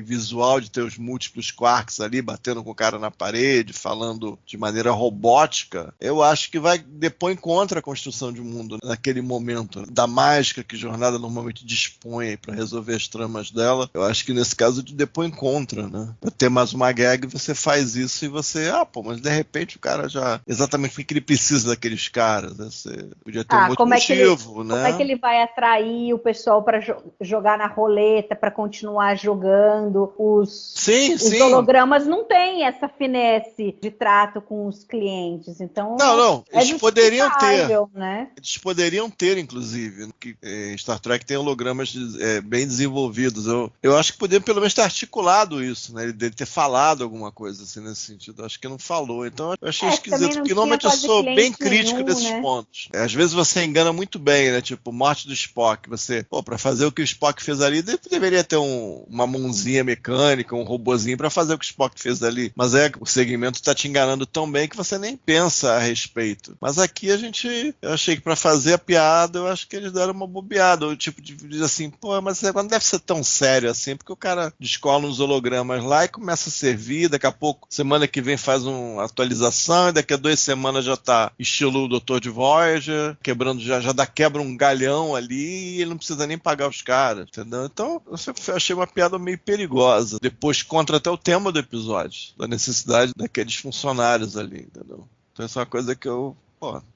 visual de ter os múltiplos quarks ali, batendo com o cara na parede, falando de maneira robótica, eu acho que vai depõe contra a construção de mundo naquele momento, da mágica que Jornada normalmente dispõe para resolver as tramas dela. Eu acho que nesse caso depõe contra, né? Pra ter mais uma gag, você faz isso e você, mas de repente o cara já, exatamente porque ele precisa daqueles caras, né? Você podia ter um outro motivo, né? Como é que ele vai atrair o pessoal para jogar na roleta, para continuar jogando? Os hologramas não têm essa finesse de trato com os clientes, então não, eles poderiam ter, né? Eles poderiam ter, inclusive, que Star Trek tem hologramas bem desenvolvidos. Eu acho que poderia pelo menos ter articulado isso, né? Ele deve ter falado alguma coisa assim nesse sentido. Acho que não falou. Então eu achei esquisito, porque normalmente eu sou bem crítico desses pontos. Às vezes você engana muito bem, né? Tipo, morte do Spock. Você, pra fazer o que o Spock fez ali, deveria ter uma mãozinha mecânica, um robozinho pra fazer o que o Spock fez ali. Mas o segmento tá te enganando tão bem que você nem pensa a respeito. Mas aqui eu achei que pra fazer a piada, eu acho que eles deram uma bobeada. O tipo de diz assim, pô, mas não deve ser tão sério assim, porque o cara descola uns hologramas lá e começa a servir, daqui a pouco, semana que vem faz uma atualização, e daqui a 2 semanas já tá estilo o Doutor de Voyager, quebrando, quebra um galhão ali e ele não precisa nem pagar os caras, entendeu? Então, eu achei uma piada meio perigosa. Depois contra até o tema do episódio, da necessidade daqueles funcionários ali, entendeu? Então, essa é uma coisa que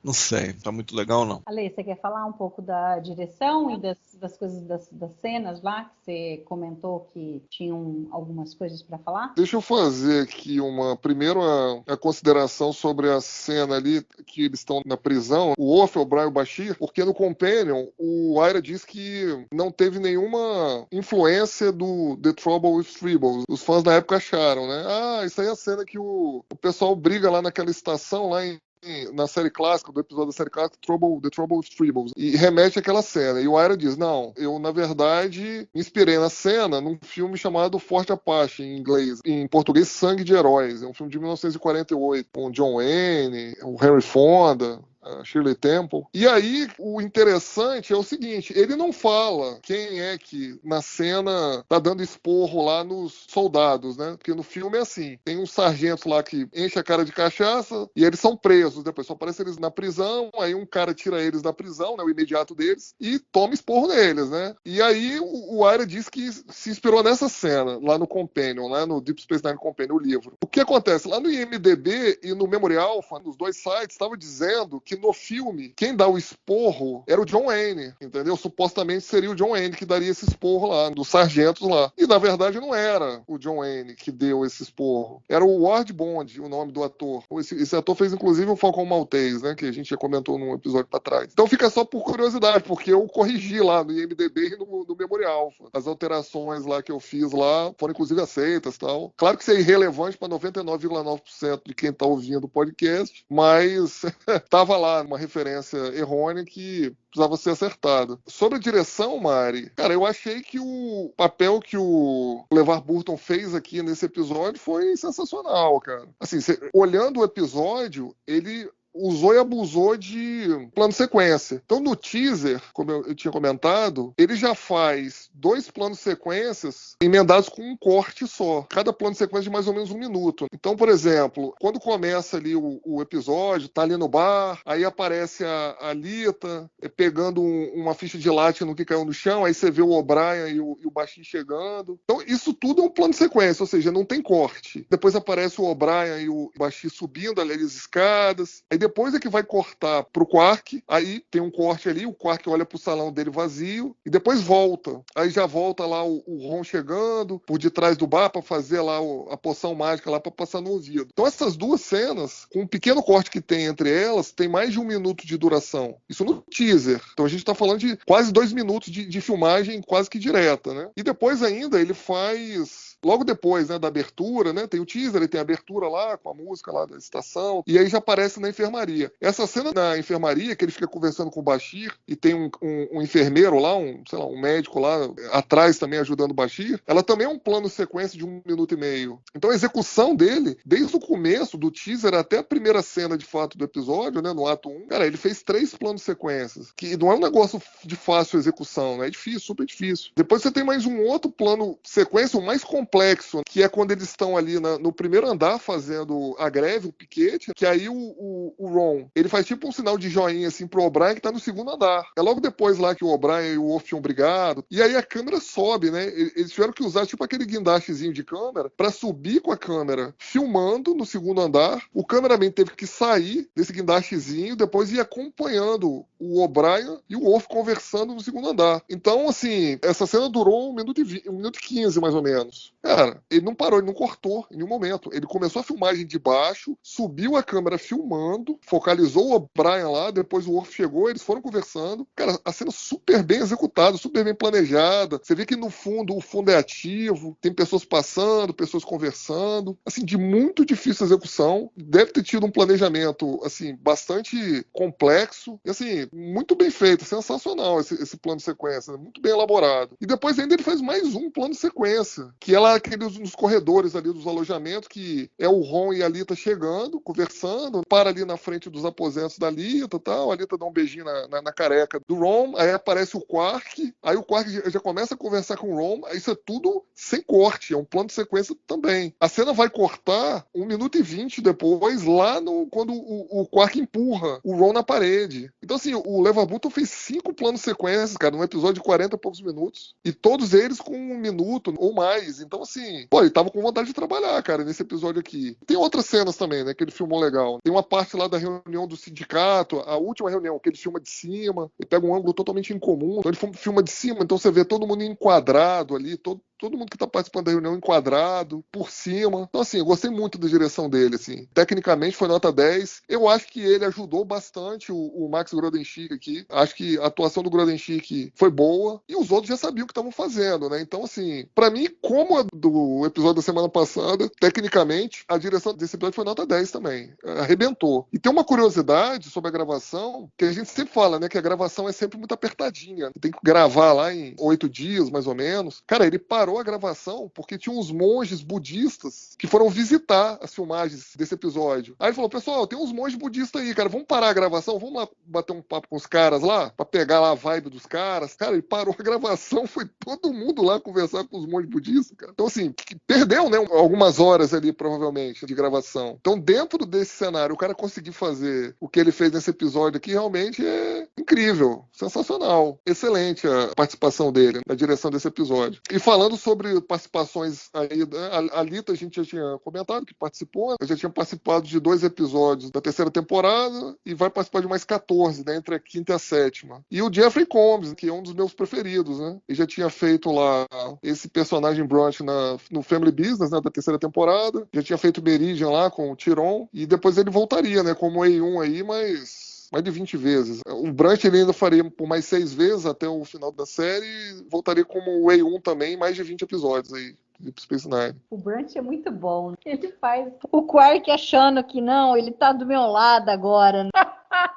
não sei, tá muito legal não. Ale, você quer falar um pouco da direção e das coisas das cenas lá, que você comentou que tinham algumas coisas para falar? Deixa eu fazer aqui primeiro a consideração sobre a cena ali que eles estão na prisão, o Worf, o O'Brien e o Bashir, porque no Companion o Ira diz que não teve nenhuma influência do The Trouble with Tribbles. Os fãs da época acharam, né? Isso aí é a cena que o pessoal briga lá naquela estação lá na série clássica, do episódio da série clássica, The Trouble with Tribbles, e remete àquela cena. E o Ira diz, não, eu na verdade me inspirei na cena num filme chamado Forte Apache, em inglês, em português Sangue de Heróis, é um filme de 1948, com o John Wayne, o Henry Fonda, Shirley Temple. E aí, o interessante é o seguinte, ele não fala quem é que na cena tá dando esporro lá nos soldados, né? Porque no filme é assim, tem uns sargentos lá que enche a cara de cachaça e eles são presos, depois só aparece eles na prisão, aí um cara tira eles da prisão, né, o imediato deles, e toma esporro neles, né? E aí, o Ira diz que se inspirou nessa cena, lá no Companion, lá no Deep Space Nine Companion, o livro. O que acontece? Lá no IMDb e no Memory Alpha, nos dois sites, estava dizendo que no filme, quem dá o esporro era o John Wayne, entendeu? Supostamente seria o John Wayne que daria esse esporro lá, dos sargentos lá. E, na verdade, não era o John Wayne que deu esse esporro. Era o Ward Bond, o nome do ator. Esse ator fez, inclusive, o Falcão Maltese, né? Que a gente já comentou num episódio pra trás. Então fica só por curiosidade, porque eu corrigi lá no IMDb e no Memory Alpha. As alterações lá que eu fiz lá foram, inclusive, aceitas e tal. Claro que isso é irrelevante para 99,9% de quem tá ouvindo o podcast, mas tava lá uma referência errônea que precisava ser acertada. Sobre a direção, Mari, cara, eu achei que o papel que o LeVar Burton fez aqui nesse episódio foi sensacional, cara. Assim, olhando o episódio, ele usou e abusou de plano sequência. Então, no teaser, como eu tinha comentado, ele já faz 2 planos sequências emendados com um corte só. Cada plano sequência de mais ou menos 1 minuto. Então, por exemplo, quando começa ali o episódio, tá ali no bar, aí aparece a Lita pegando uma ficha de látinum que caiu no chão, aí você vê o O'Brien e o Bashir chegando. Então, isso tudo é um plano sequência, ou seja, não tem corte. Depois aparece o O'Brien e o Bashir subindo ali as escadas. Aí depois é que vai cortar pro Quark, aí tem um corte ali, o Quark olha pro salão dele vazio, e depois volta. Aí já volta lá o Ron chegando, por detrás do bar, pra fazer lá a poção mágica lá pra passar no ouvido. Então essas 2 cenas, com um pequeno corte que tem entre elas, tem mais de 1 minuto de duração. Isso no teaser. Então a gente tá falando de quase 2 minutos de filmagem quase que direta, né? E depois ainda ele faz... Logo depois, né, da abertura, né, tem o teaser, ele tem a abertura lá, com a música lá da estação, e aí já aparece na enfermaria. Essa cena na enfermaria, que ele fica conversando com o Bashir, e tem um enfermeiro lá, um médico lá, atrás também ajudando o Bashir, ela também é um plano sequência de 1 minuto e meio. Então a execução dele, desde o começo do teaser até a primeira cena de fato do episódio, né, no ato 1, cara, ele fez 3 planos sequências, que não é um negócio de fácil execução, né, é difícil, super difícil. Depois você tem mais um outro plano sequência, o mais complexo, que é quando eles estão ali no primeiro andar fazendo a greve, o piquete, que aí o Ron, ele faz tipo um sinal de joinha assim pro O'Brien que tá no segundo andar. É logo depois lá que o O'Brien e o Worf tinham brigado, e aí a câmera sobe, né? Eles tiveram que usar tipo aquele guindastezinho de câmera pra subir com a câmera filmando no segundo andar. O cameraman teve que sair desse guindastezinho, depois ir acompanhando o O'Brien e o Worf conversando no segundo andar. Então, assim, essa cena durou 1 minuto e 15, mais ou menos. Cara, ele não parou, ele não cortou em nenhum momento. Ele começou a filmagem de baixo, subiu a câmera filmando, focalizou o O'Brien lá, depois o Worf chegou, eles foram conversando. Cara, a cena super bem executada, super bem planejada. Você vê que no fundo, o fundo é ativo, tem pessoas passando, pessoas conversando. Assim, de muito difícil execução. Deve ter tido um planejamento, assim, bastante complexo. E, assim, muito bem feito, sensacional esse plano de sequência, muito bem elaborado. E depois ainda ele fez mais um plano de sequência, que é lá aqueles nos corredores ali dos alojamentos, que é o Ron e a Lita chegando, conversando, para ali na frente dos aposentos da Lita e tal, a Lita dá um beijinho na careca do Ron, aí aparece o Quark, aí o Quark já começa a conversar com o Ron, aí isso é tudo sem corte, é um plano de sequência também. A cena vai cortar 1 minuto e 20 depois, lá quando o Quark empurra o Ron na parede. Então, assim, o LeVar Burton fez 5 planos de sequências, cara, num episódio de 40 e poucos minutos, e todos eles com 1 minuto ou mais. Então, assim, pô, ele tava com vontade de trabalhar, cara, nesse episódio aqui. Tem outras cenas também, né, que ele filmou legal. Tem uma parte lá da reunião do sindicato, a última reunião, que ele filma de cima, ele pega um ângulo totalmente incomum, então ele filma de cima, então você vê todo mundo enquadrado ali, todo mundo que tá participando da reunião enquadrado, por cima. Então, assim, eu gostei muito da direção dele, assim. Tecnicamente foi nota 10. Eu acho que ele ajudou bastante o Max Grodenchik aqui. Acho que a atuação do Grodenchik foi boa. E os outros já sabiam o que estavam fazendo, né? Então, assim, pra mim, como a do episódio da semana passada, tecnicamente, a direção desse episódio foi nota 10 também. Arrebentou. E tem uma curiosidade sobre a gravação, que a gente sempre fala, né? Que a gravação é sempre muito apertadinha. Tem que gravar lá em 8 dias, mais ou menos. Cara, ele parou a gravação porque tinha uns monges budistas que foram visitar as filmagens desse episódio. Aí ele falou, pessoal, tem uns monges budistas aí, cara, vamos parar a gravação, vamos lá bater um papo com os caras lá, pra pegar lá a vibe dos caras. Cara, ele parou a gravação, foi todo mundo lá conversar com os monges budistas, cara. Então, assim, perdeu, né, algumas horas ali, provavelmente, de gravação. Então, dentro desse cenário, o cara conseguir fazer o que ele fez nesse episódio aqui, realmente é incrível, sensacional, excelente a participação dele na direção desse episódio. E falando sobre participações aí, a Lita a gente já tinha comentado que participou, já tinha participado de 2 episódios da 3ª temporada e vai participar de mais 14, né, entre a 5ª e a 7ª. E o Jeffrey Combs, que é um dos meus preferidos, né, ele já tinha feito lá esse personagem Brunch no Family Business, né, da 3ª temporada, já tinha feito Meridian lá com o Tyron, e depois ele voltaria, né, como A1 aí, mas mais de 20 vezes. O Brunch ele ainda faria por mais 6 vezes até o final da série e voltaria como o A1 também, mais de 20 episódios aí. Deep Space Nine. O Brunch é muito bom. Ele faz o Quark achando que não, ele tá do meu lado agora.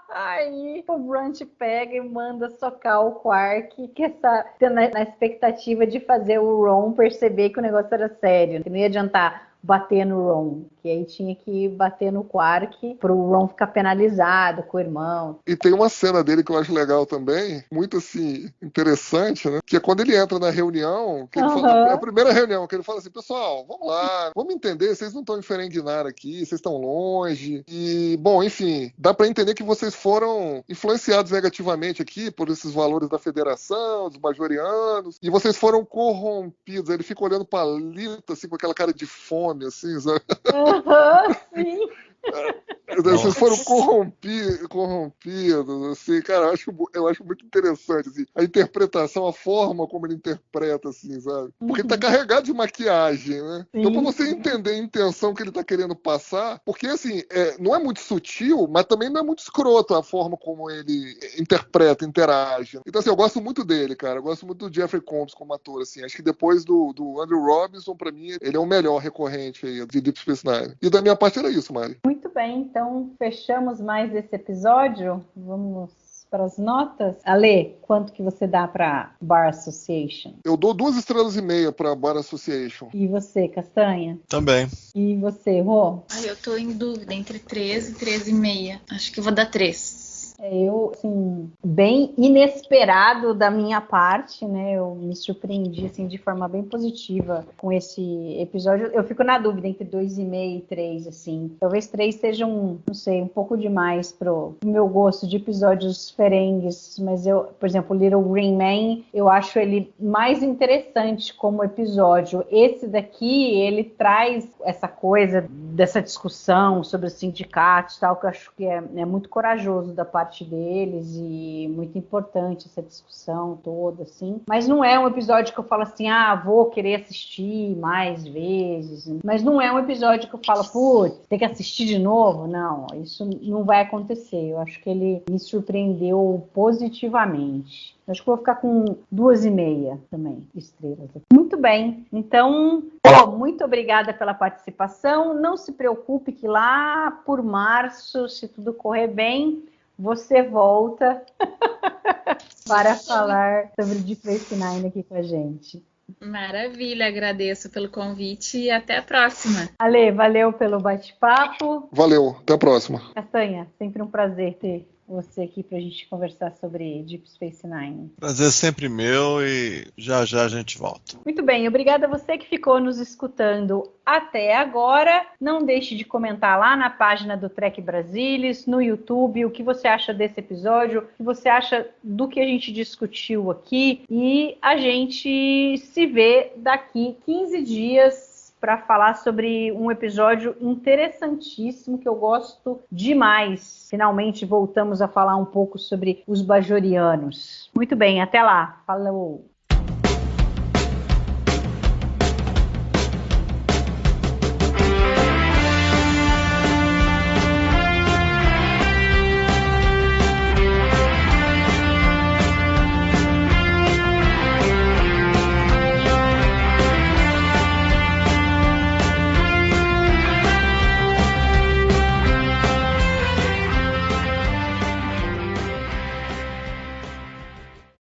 Aí o Brunch pega e manda socar o Quark, que está na expectativa de fazer o Ron perceber que o negócio era sério, que não ia adiantar bater no Ron, que aí tinha que bater no Quark pro Ron ficar penalizado com o irmão. E tem uma cena dele que eu acho legal também, muito assim, interessante, né? Que é quando ele entra na reunião, que ele fala, a primeira reunião, que ele fala assim, pessoal, vamos lá, vamos entender, vocês não estão em Ferenginar aqui, vocês estão longe, e, bom, enfim, dá pra entender que vocês foram influenciados negativamente aqui por esses valores da Federação, dos Bajorianos, e vocês foram corrompidos. Aí ele fica olhando pra Lita, assim, com aquela cara de fome, assim, sabe? Sim. Vocês foram corrompidos, assim, cara, eu acho muito interessante, assim, a interpretação, a forma como ele interpreta, assim, sabe? Porque ele tá carregado de maquiagem, né? Sim. Então, pra você entender a intenção que ele tá querendo passar, porque, assim, não é muito sutil, mas também não é muito escroto a forma como ele interpreta, interage. Então, assim, eu gosto muito dele, cara, eu gosto muito do Jeffrey Combs como ator, assim, acho que depois do Andrew Robinson, pra mim, ele é o melhor recorrente aí de Deep Space Nine. E da minha parte era isso, Mari. Muito bem, então fechamos mais esse episódio. Vamos para as notas. Ale, quanto que você dá para Bar Association? Eu dou 2,5 estrelas para Bar Association. E você, Castanha? Também. E você, Rô? Eu tô em dúvida entre 13 e 13,5. Acho que eu vou dar 3. Eu, assim, bem inesperado da minha parte, né? Eu me surpreendi, assim, de forma bem positiva com esse episódio. Eu fico na dúvida entre 2,5 e 3, assim. Talvez 3 seja não sei, um pouco demais pro meu gosto de episódios ferengues, mas eu, por exemplo, Little Green Man, eu acho ele mais interessante como episódio. Esse daqui, ele traz essa coisa dessa discussão sobre os sindicatos e tal, que eu acho que é muito corajoso da parte deles e muito importante essa discussão toda, assim. Mas não é um episódio que eu falo assim, vou querer assistir mais vezes. Mas não é um episódio que eu falo, putz, tem que assistir de novo. Não, isso não vai acontecer. Eu acho que ele me surpreendeu positivamente. Eu acho que vou ficar com 2,5 também, estrelas. Muito bem. Então, muito obrigada pela participação. Não se preocupe que lá por março, se tudo correr bem, você volta para falar sobre Deep Space Nine aqui com a gente. Maravilha, agradeço pelo convite e até a próxima. Ale, valeu pelo bate-papo. Valeu, até a próxima. Castanha, sempre um prazer ter você aqui para a gente conversar sobre Deep Space Nine. Prazer sempre meu e já já a gente volta. Muito bem, obrigada a você que ficou nos escutando até agora. Não deixe de comentar lá na página do Trek Brasilis, no YouTube, o que você acha desse episódio, o que você acha do que a gente discutiu aqui. E a gente se vê daqui 15 dias para falar sobre um episódio interessantíssimo que eu gosto demais. Finalmente voltamos a falar um pouco sobre os bajorianos. Muito bem, até lá. Falou!